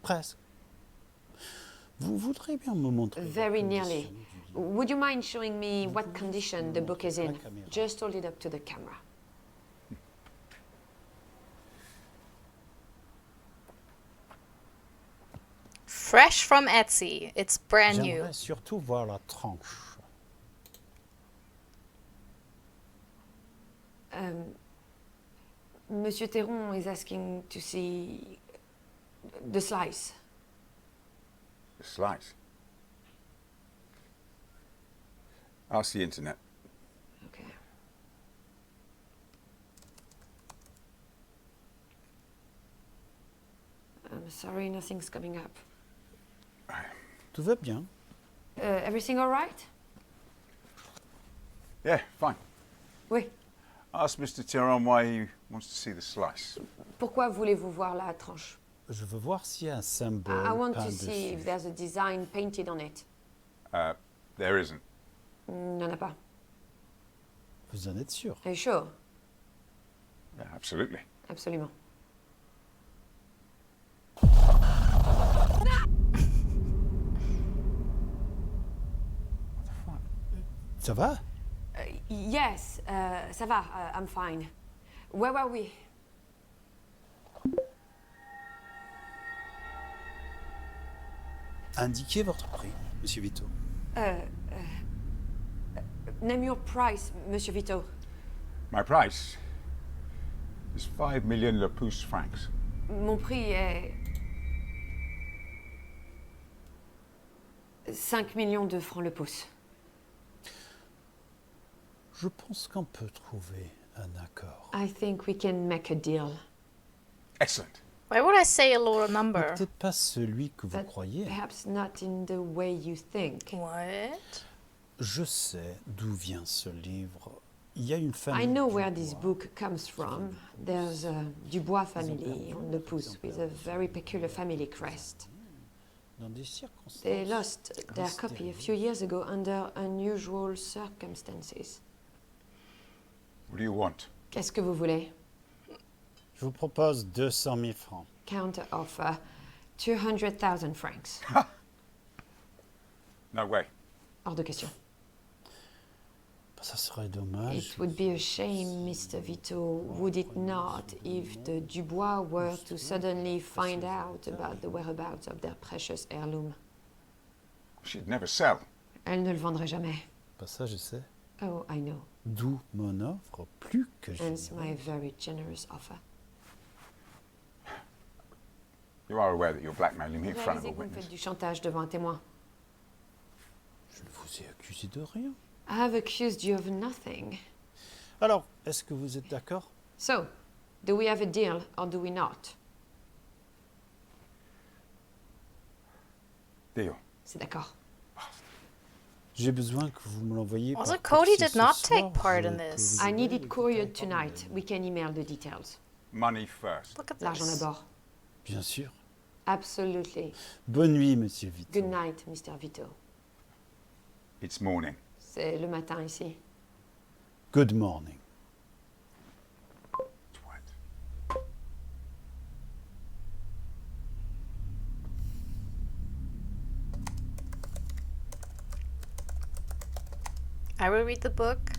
Presque. Vous voudrez bien me montrer. la Very condition nearly. du livre? Would you mind showing me what condition the book is in? La caméra. Just hold it up to the camera. Fresh from Etsy. It's brand new. J'aimerais surtout voir la tranche. Monsieur Théron is asking to see the slice. The slice. Ask the internet. Okay. I'm sorry, nothing's coming up. Tout va bien. Everything all right? Yeah, fine. Oui. Ask Mr. Terron why he wants to see the slice. Pourquoi voulez-vous voir la tranche? Je veux voir s'il y a un symbole I want peint to see dessus. if there's a design painted on it. There isn't. Il n'y en a pas. Vous en êtes sûr? Are you sure? Yeah, absolutely. Absolument. Ça va? Yes, ça va, I'm fine. Where were we? Indiquez votre prix, Monsieur Vito. Name your price, Monsieur Vito. My price is 5 million Le Pouce francs. Mon prix est 5 millions de francs le pouce. Je pense qu'on peut trouver un accord. I think we can make a deal. Excellent. Why would I say a lower Mais number? peut-être pas celui que vous But croyez. perhaps not in the way you think. What? Je sais d'où vient ce livre. Il y a une famille. I know where Dubois. this book comes from. There's a Dubois family on the Pouce with a very peculiar family crest. Dans des circonstances. They lost their copy a few years ago under unusual circumstances. What do you want? Qu'est-ce que vous voulez? Je vous propose 200 000 francs. Counter offer 200,000 francs. No way. Hors de question. Ça serait dommage. It would be a shame, Mr. Vito, would it not, if the Dubois were to suddenly find out about the whereabouts of their precious heirloom? She'd never sell. Elle ne le vendrait jamais. Pas ça, je sais. Oh, I know. D'où mon offre plus que Hence my généreuse. very generous offer. You are aware that you're blackmailing me in Vous front of a réalisez que vous me witness. faites du chantage devant un témoin. Je ne vous ai accusé de rien. I have accused you of nothing. Alors, est-ce que vous êtes d'accord? So, do we have a deal or do we not? Deal. C'est d'accord. J'ai besoin que vous me l'envoyiez Also, par Cody coursier did ce not soir. take part Je in peux this. vous I need envoyer it les couriered détails tonight. par We can email the details. Money first. Look at L'argent this. d'abord. Bien sûr. Absolutely. Bonne nuit, Monsieur Vito. Good night, Mr. Vito. It's morning. C'est le matin ici. Good morning. Twat. I will read the book.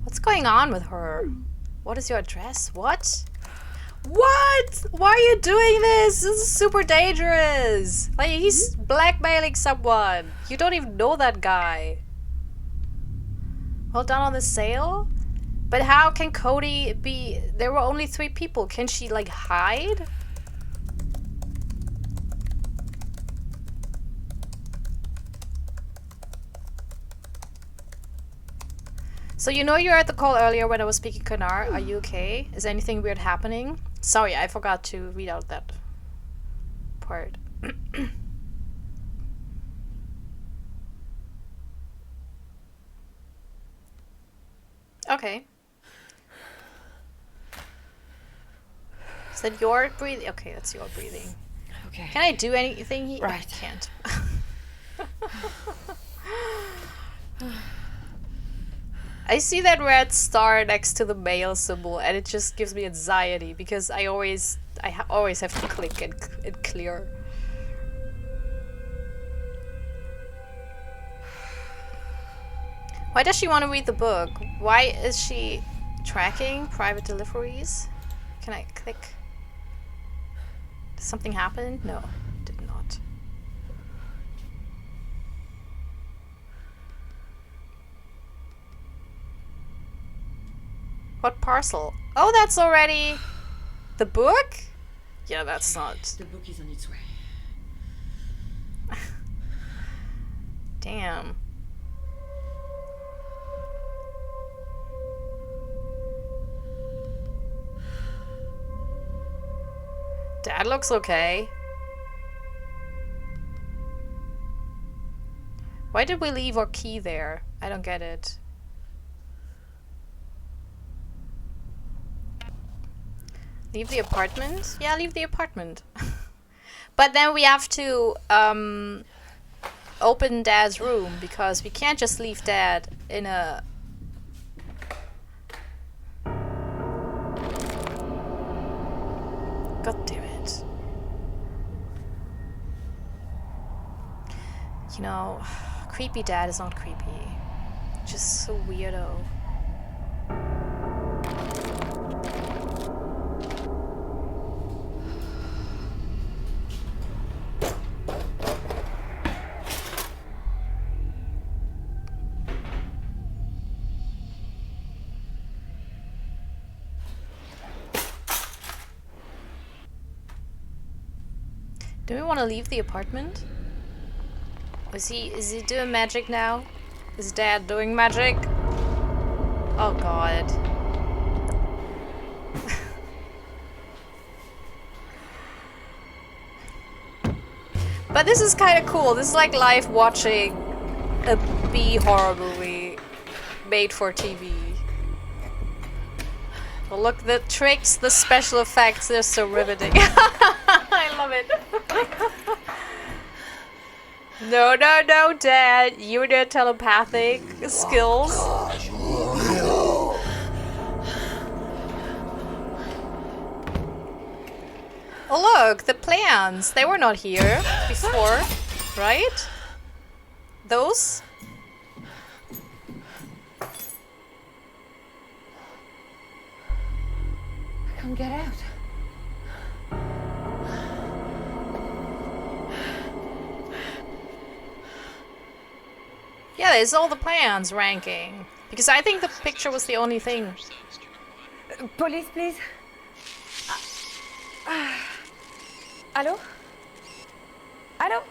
What's going on with her? What is your address? What? What? Why are you doing this? This is super dangerous. Like, he's blackmailing someone. You don't even know that guy. Well done on the sale? But how can Cody be... There were only 3 people. Can she, like, hide? So you know you were at the call earlier when I was speaking Kanar. Are you okay? Is anything weird happening? Sorry, I forgot to read out that part. Okay. Is that your breathing? Okay, that's your breathing. Okay. Can I do anything here? Right. I can't. I see that red star next to the mail symbol, and it just gives me anxiety because I always have to click and clear. Why does she want to read the book? Why is she tracking private deliveries? Can I click? Did something happen? No, it did not. What parcel? Oh, that's already the book? Yeah, that's not. The book is on its way. Damn. Dad looks okay. Why did we leave our key there? I don't get it. Leave the apartment? Yeah, leave the apartment. But then we have to open Dad's room because we can't just leave Dad in a... God damn it. You know, creepy Dad is not creepy. Just so weirdo. Do we want to leave the apartment? Is he doing magic now? Is Dad doing magic? Oh god. But this is kind of cool. This is like live watching a B horror movie made for TV. Well, look, the tricks, the special effects, they're so riveting. I love it. No, no, no, Dad. You and your telepathic skills. Oh, look, the plans. They were not here before, right? Those? I can't get out. Yeah, there's all the plans ranking. Because I think the picture was the only thing. Police, please. Allô? Allô?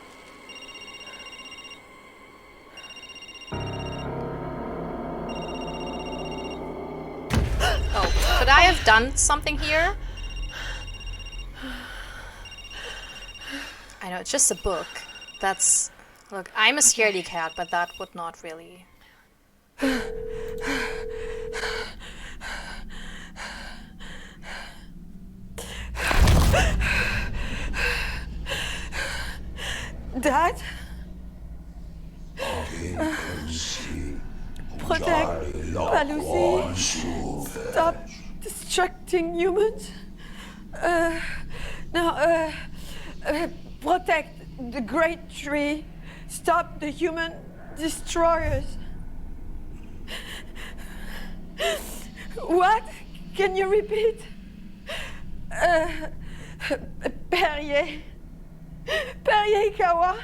Oh, could I have done something here? I know, it's just a book. That's... Look, I'm a scaredy cat, but that would not really... Dad? Protect Palusi. Stop destructing humans. Protect the great tree. Stop the human destroyers. What? Can you repeat? Perrier. Perrier Kawa.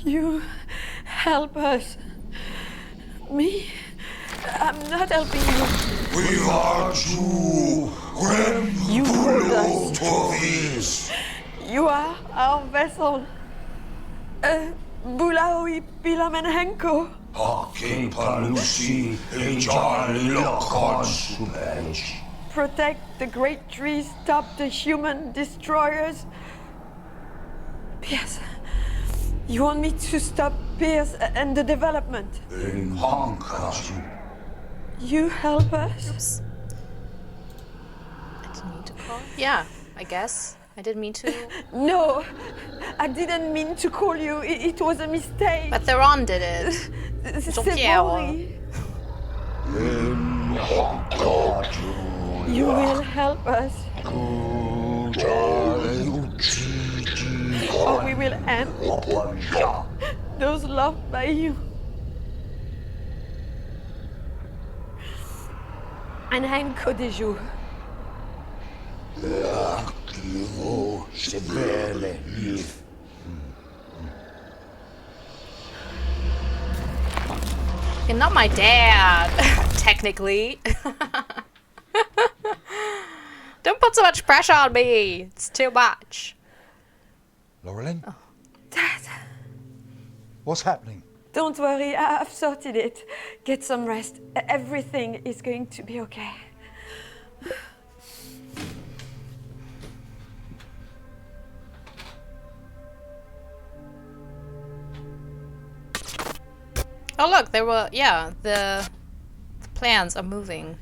You help us. Me? I'm not helping you. We are Jew. When You hold us. Tovis. You are our vessel. Bulaoi Pilamenhenko. Hakim Palusi Ejali Consubej. Protect the great trees, stop the human destroyers. Pierce, you want me to stop Pierce and the development? In Honkaji. You help us? Oops. I didn't mean to call. Yeah, I guess. I didn't mean to. No, I didn't mean to call you. It was a mistake. But Theron did it. Sebori. In Honkaji. You will help us. Or we will end those loved by you. And Henko de jour. You're not my dad, technically. Don't put so much pressure on me. It's too much. Laurelyn? Oh. Dad, What's happening? don't worry, I've sorted it. Get some rest. Everything is going to be okay. Oh look, there were, yeah, the plans are moving.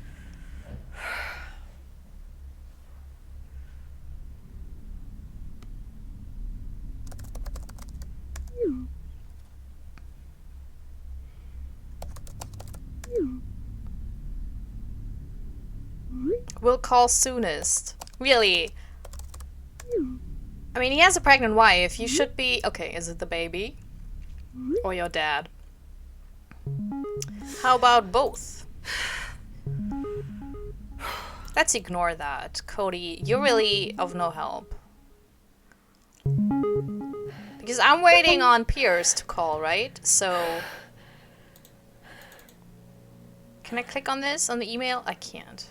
Will call soonest. Really? I mean, he has a pregnant wife. You should be... Okay, is it the baby? Or your dad? How about both? Let's ignore that. Cody, you're really of no help. Because I'm waiting on Pierce to call, right? So... Can I click on this on the email? I can't.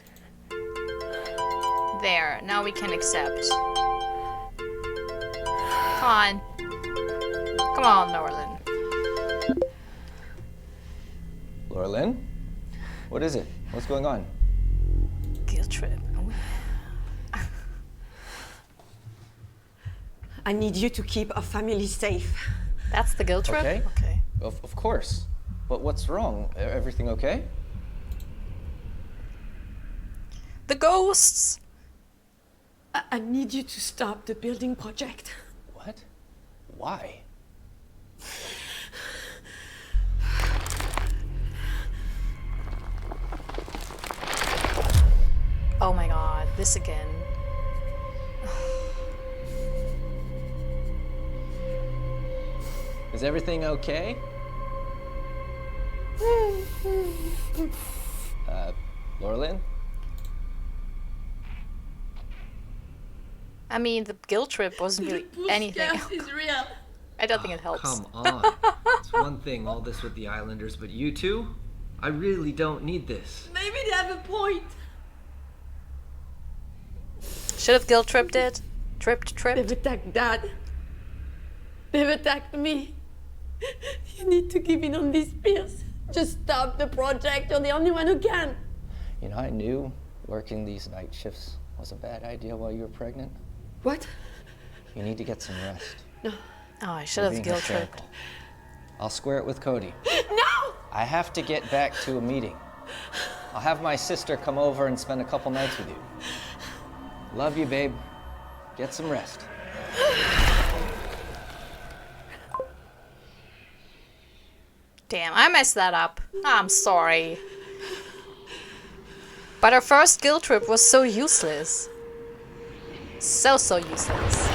There, now we can accept. Come on. Come on, Laurelyn. Laurelyn? What is it? What's going on? Guilt trip. I need you to keep our family safe. That's the guilt trip? Okay. Okay. Of course. But what's wrong? Everything okay? The ghosts! I need you to stop the building project. What? Why? Oh my god, this again. Is everything okay? Laurelyn? I mean, the guilt trip wasn't really anything. Is real. I don't think it helps. Come on. It's one thing, all this with the Islanders, but you two? I really don't need this. Maybe they have a point. Should have guilt tripped it. Tripped. They've attacked Dad. They've attacked me. You need to give in on this, Pierce. Just stop the project. You're the only one who can. You know, I knew working these night shifts was a bad idea while you were pregnant. What? You need to get some rest. No. Oh, I should You're have being guilt tripped. hysterical. I'll square it with Cody. No! I have to get back to a meeting. I'll have my sister come over and spend a couple nights with you. Love you, babe. Get some rest. Damn, I messed that up. I'm sorry. But our first guilt trip was so useless. So useless.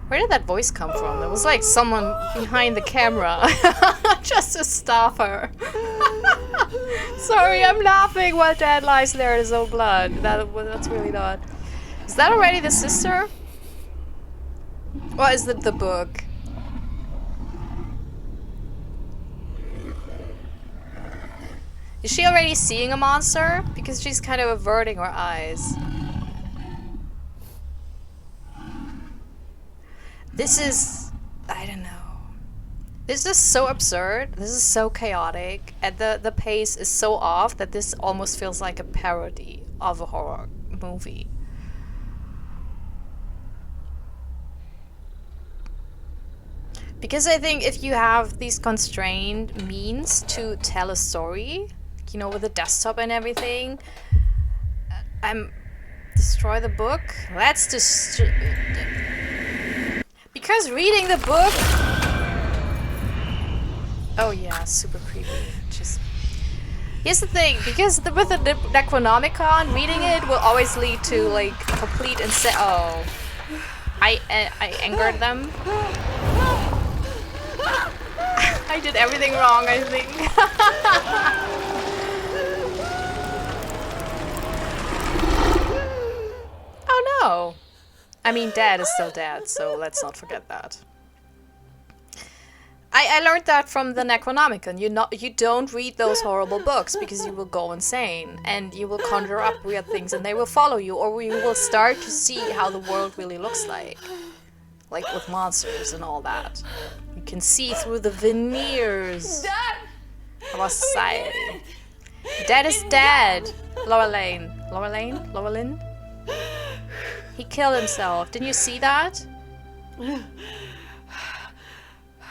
Where did that voice come from? It was like someone behind the camera. Just to stop her. Sorry, I'm laughing while Dad lies there in his own blood. That's really not. Is that already the sister? Or is it the book? Is she already seeing a monster? Because she's kind of averting her eyes. This is... I don't know. This is so absurd. This is so chaotic. And the pace is so off that this almost feels like a parody of a horror movie. Because I think if you have these constrained means to tell a story, you know, with the desktop and everything, destroy the book? Let's just... Because reading the book... Oh yeah, super creepy. Just... Here's the thing, because with the Necronomicon, reading it will always lead to, like, complete Oh. I angered them. I did everything wrong, I think. Oh no! I mean, Dad is still dead, so let's not forget that. I learned that from the Necronomicon. You don't read those horrible books because you will go insane and you will conjure up weird things and they will follow you, or you will start to see how the world really looks like with monsters and all that. You can see through the veneers of our society. Dad is dead. Lorelyn. He killed himself. Didn't you see that?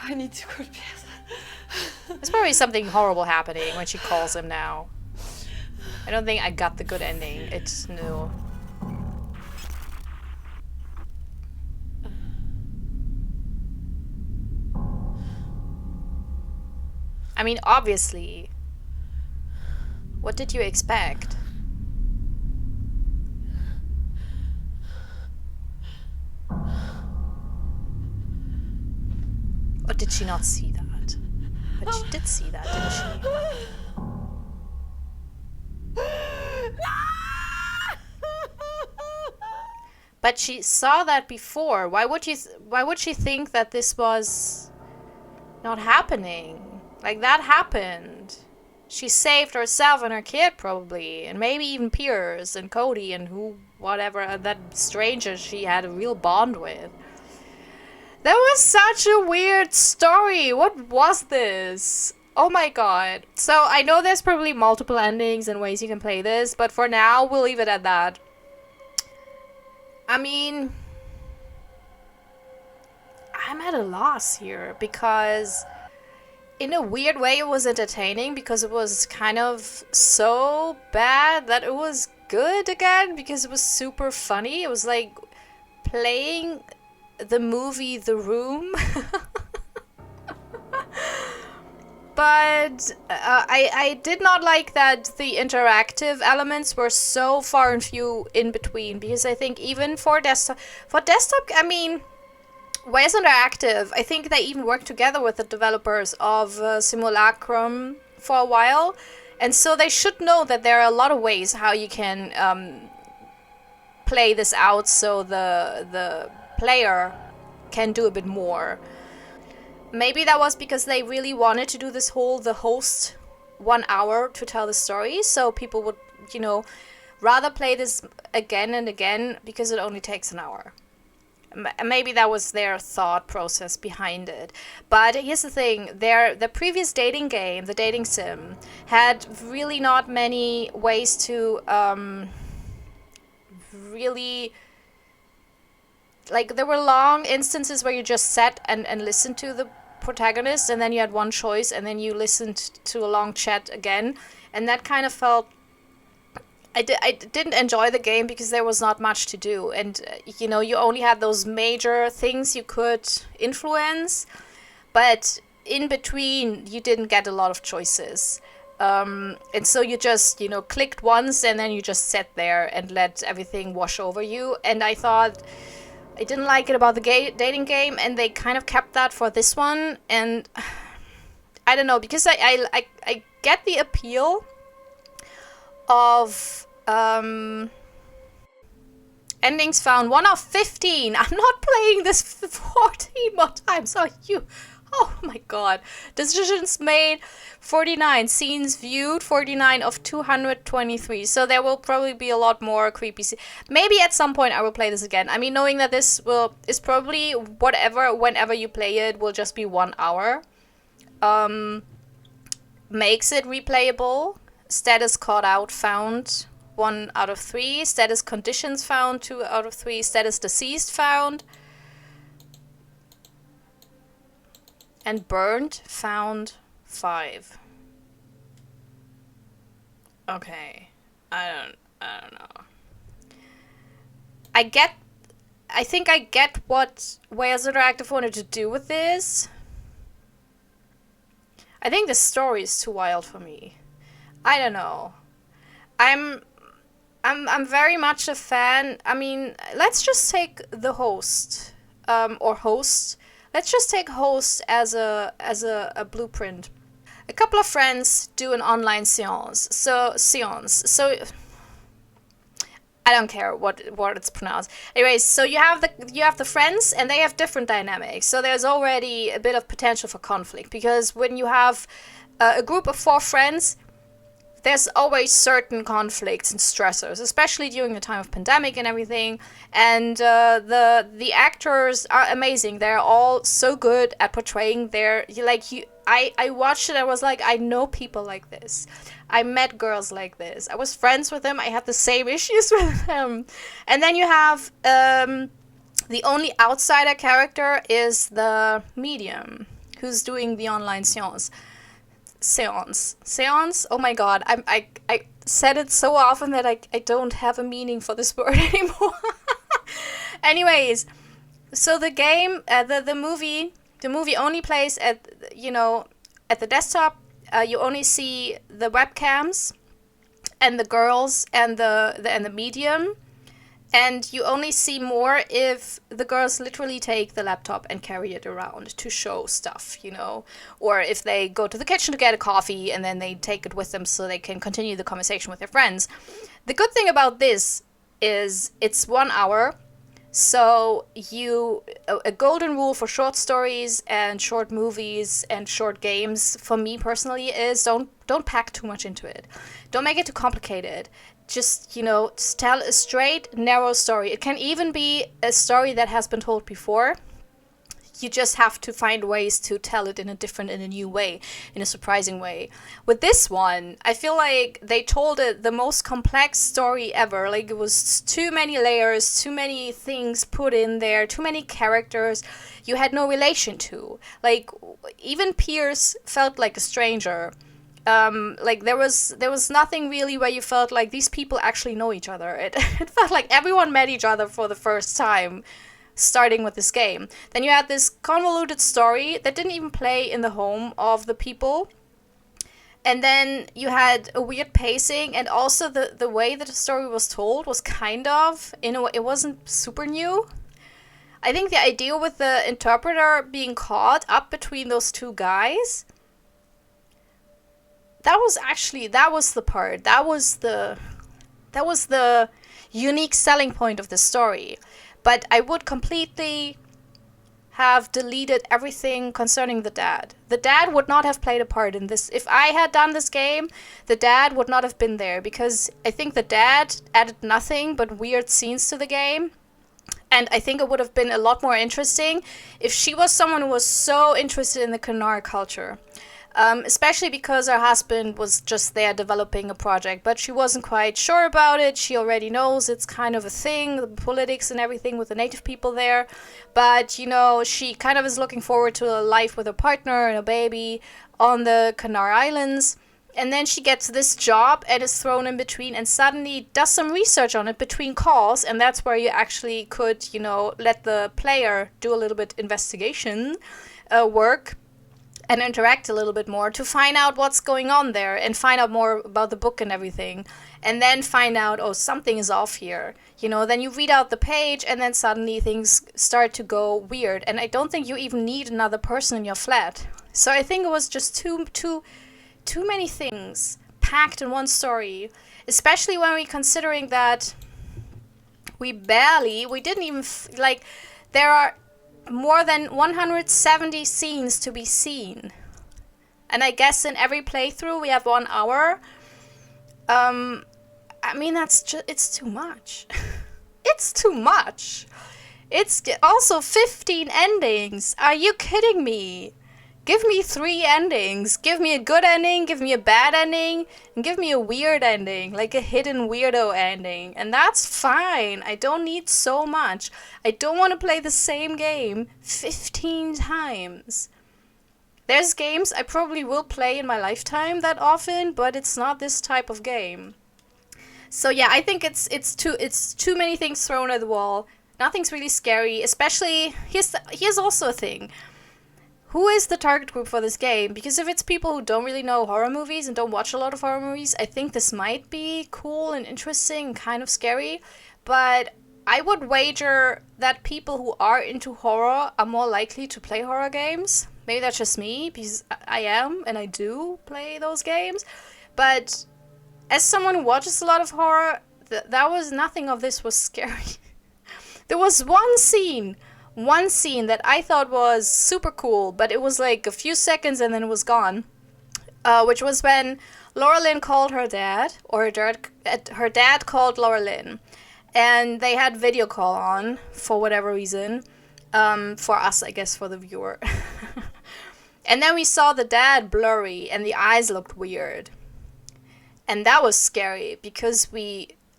I need to go to bed. There's probably something horrible happening when she calls him now. I don't think I got the good ending. It's new. I mean, obviously. What did you expect? Or did she not see that? But she did see that, didn't she? But she saw that before. Why would she think that this was not happening? Like, that happened. She saved herself and her kid, probably, and maybe even Piers and Cody and whatever, that stranger she had a real bond with. That was such a weird story. What was this? Oh my god. So I know there's probably multiple endings and ways you can play this, but for now we'll leave it at that. I mean, I'm at a loss here because in a weird way it was entertaining because it was kind of so bad that it was good again because it was super funny. It was like playing the movie The Room. But I did not like that the interactive elements were so far and few in between, because I think even for desktop, I mean, Ways Interactive, I think they even worked together with the developers of Simulacrum for a while, and so they should know that there are a lot of ways how you can play this out so the player can do a bit more. Maybe that was because they really wanted to do this whole, the host 1 hour to tell the story, so people would, you know, rather play this again and again because it only takes an hour. Maybe that was their thought process behind it. But here's the thing, the previous dating game, the dating sim, had really not many ways to really... Like, there were long instances where you just sat and listened to the protagonist, and then you had one choice, and then you listened to a long chat again. And that kind of felt... I didn't enjoy the game because there was not much to do, and you know, you only had those major things you could influence, but in between you didn't get a lot of choices, and so you just, you know, clicked once and then you just sat there and let everything wash over you. And I thought I didn't like it about the dating game, and they kind of kept that for this one. And I don't know, because I get the appeal of endings found 1 of 15. I'm not playing this 14 more times. Oh my god. Decisions made 49. Scenes viewed 49 of 223. So there will probably be a lot more creepy maybe at some point I will play this again. I mean, knowing that this is probably whenever you play it will just be 1 hour. Makes it replayable. Status caught out found 1 out of 3. Status conditions found 2 out of 3. Status deceased found. And burned found 5. Okay. I don't know. I think I get what Wales Interactive wanted to do with this. I think the story is too wild for me. I don't know. I'm very much a fan. I mean, let's just take the host, or host. Let's just take host as a blueprint. A couple of friends do an online seance. So I don't care what it's pronounced. Anyways, so you have the friends, and they have different dynamics. So there's already a bit of potential for conflict, because when you have a group of 4 friends, there's always certain conflicts and stressors, especially during the time of pandemic and everything. And the actors are amazing. They're all so good at portraying I watched it, I was like, I know people like this. I met girls like this. I was friends with them. I had the same issues with them. And then you have the only outsider character is the medium who's doing the online seance. Oh my god, I said it so often that I don't have a meaning for this word anymore. Anyways, so the game, the movie only plays at the desktop. You only see the webcams and the girls and the medium. And you only see more if the girls literally take the laptop and carry it around to show stuff, or if they go to the kitchen to get a coffee and then they take it with them so they can continue the conversation with their friends. The good thing about this is it's 1 hour. So a golden rule for short stories and short movies and short games for me personally is don't pack too much into it. Don't make it too complicated. Just tell a straight, narrow story. It can even be a story that has been told before. You just have to find ways to tell it in a new way, in a surprising way. With this one, I feel like they told it the most complex story ever. Like, it was too many layers, too many things put in there, too many characters you had no relation to. Like, even Pierce felt like a stranger. Like there was nothing really where you felt like these people actually know each other. It felt like everyone met each other for the first time, starting with this game. Then you had this convoluted story that didn't even play in the home of the people. And then you had a weird pacing, and also the way that the story was told was kind of, it wasn't super new. I think the idea with the interpreter being caught up between those two guys, that was the unique selling point of the story. But I would completely have deleted everything concerning the dad. The dad would not have played a part in this. If I had done this game, the dad would not have been there, because I think the dad added nothing but weird scenes to the game. And I think it would have been a lot more interesting if she was someone who was so interested in the Kanar culture. Especially because her husband was just there developing a project, but she wasn't quite sure about it. She already knows it's kind of a thing, the politics and everything with the native people there. But, you know, she kind of is looking forward to a life with a partner and a baby on the Kanar Islands. And then she gets this job and is thrown in between and suddenly does some research on it between calls. And that's where you actually could, you know, let the player do a little bit investigation work and interact a little bit more to find out what's going on there and find out more about the book and everything. And then find out, oh, something is off here. You know, then you read out the page and then suddenly things start to go weird. And I don't think you even need another person in your flat. So I think it was just too many things packed in one story. Especially when we're considering that we didn't even, there are more than 170 scenes to be seen. And I guess in every playthrough we have 1 hour. I mean, it's too much. It's too much. It's also 15 endings. Are you kidding me? Give me 3 endings. Give me a good ending, give me a bad ending, and give me a weird ending, like a hidden weirdo ending. And that's fine. I don't need so much. I don't want to play the same game 15 times. There's games I probably will play in my lifetime that often, but it's not this type of game. So yeah, I think it's too many things thrown at the wall. Nothing's really scary, especially here's also a thing. Who is the target group for this game? Because if it's people who don't really know horror movies and don't watch a lot of horror movies, I think this might be cool and interesting and kind of scary. But I would wager that people who are into horror are more likely to play horror games. Maybe that's just me, because I am and I do play those games. But as someone who watches a lot of horror, nothing of this was scary. There was one scene that I thought was super cool, but it was like a few seconds and then it was gone. Which was when Laura Lynn called her dad, or her dad called Laura Lynn. And they had video call on, for whatever reason. For us, I guess, for the viewer. And then we saw the dad blurry and the eyes looked weird. And that was scary, because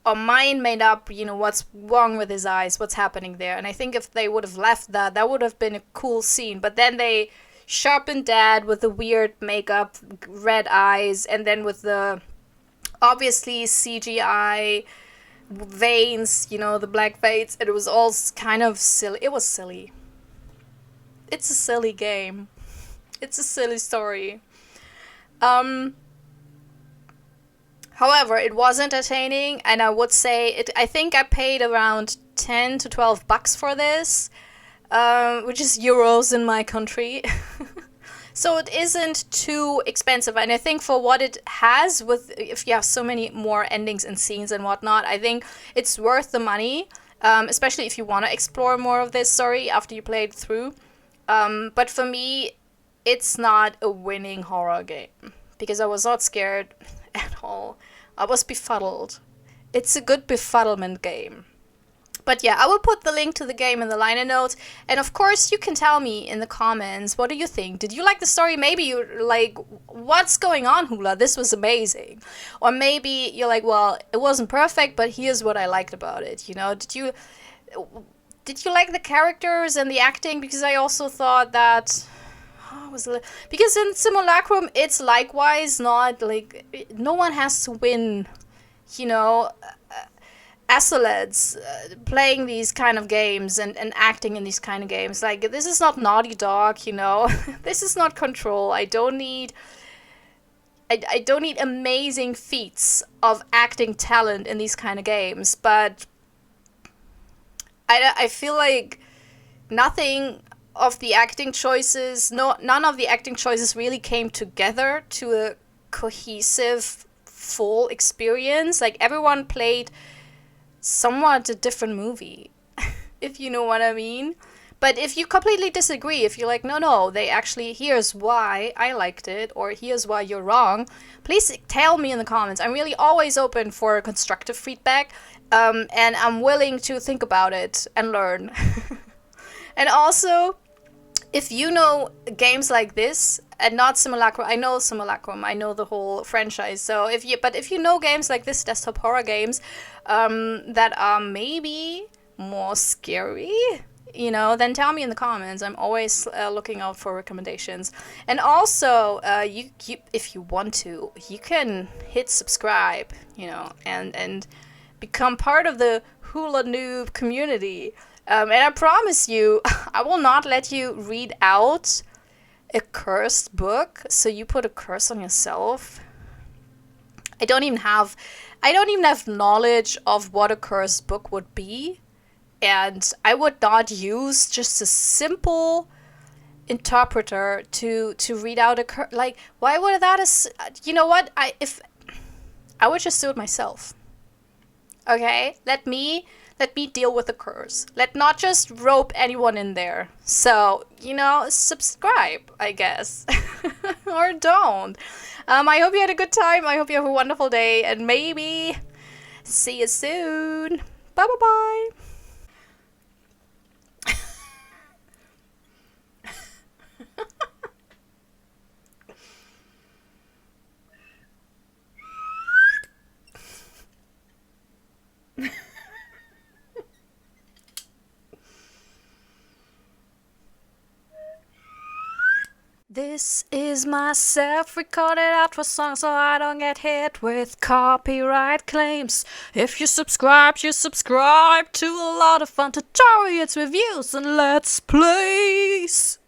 our mind made up, you know, what's wrong with his eyes, what's happening there. And I think if they would have left that would have been a cool scene. But then they sharpened dad with the weird makeup, red eyes, and then with the obviously CGI veins, you know, the black veins. And it was all kind of silly. It was silly. It's a silly game. It's a silly story. However, it was entertaining, and I would say I think I paid around 10 to 12 bucks for this, which is euros in my country. So it isn't too expensive, and I think for what it has, if you have so many more endings and scenes and whatnot, I think it's worth the money, especially if you want to explore more of this story after you play it through. But for me, it's not a winning horror game, because I was not scared at all. I was befuddled. It's a good befuddlement game. But yeah, I will put the link to the game in the liner notes. And of course, you can tell me in the comments, what do you think? Did you like the story? Maybe you're like, what's going on, Hula? This was amazing. Or maybe you're like, well, it wasn't perfect, but here's what I liked about it. You know, did you like the characters and the acting? Because I also thought that... because in Simulacrum, it's likewise not like, no one has to win, you know, accolades playing these kind of games and acting in these kind of games. Like, this is not Naughty Dog, you know. This is not Control. I don't need amazing feats of acting talent in these kind of games, but I feel like nothing of the acting choices, none of the acting choices really came together to a cohesive, full experience. Like, everyone played somewhat a different movie, if you know what I mean. But if you completely disagree, if you're like, no, they actually, here's why I liked it, or here's why you're wrong, please tell me in the comments. I'm really always open for constructive feedback, and I'm willing to think about it and learn. And also, if you know games like this, and not Simulacrum, I know Simulacrum, I know the whole franchise. So if you know games like this, desktop horror games, that are maybe more scary, you know, then tell me in the comments. I'm always looking out for recommendations. And also, you if you want to, you can hit subscribe, you know, and become part of the Hula Noob community. And I promise you, I will not let you read out a cursed book, so you put a curse on yourself. I don't even have knowledge of what a cursed book would be, and I would not use just a simple interpreter to read out a curse. Like, why would that? You know what? I would just do it myself. Okay, let me deal with the curse. Let not just rope anyone in there. So, you know, subscribe, I guess. Or don't. I hope you had a good time. I hope you have a wonderful day. And maybe see you soon. Bye-bye-bye. This is my self-recorded outro song so I don't get hit with copyright claims. If you subscribe to a lot of fun tutorials, reviews, and let's plays.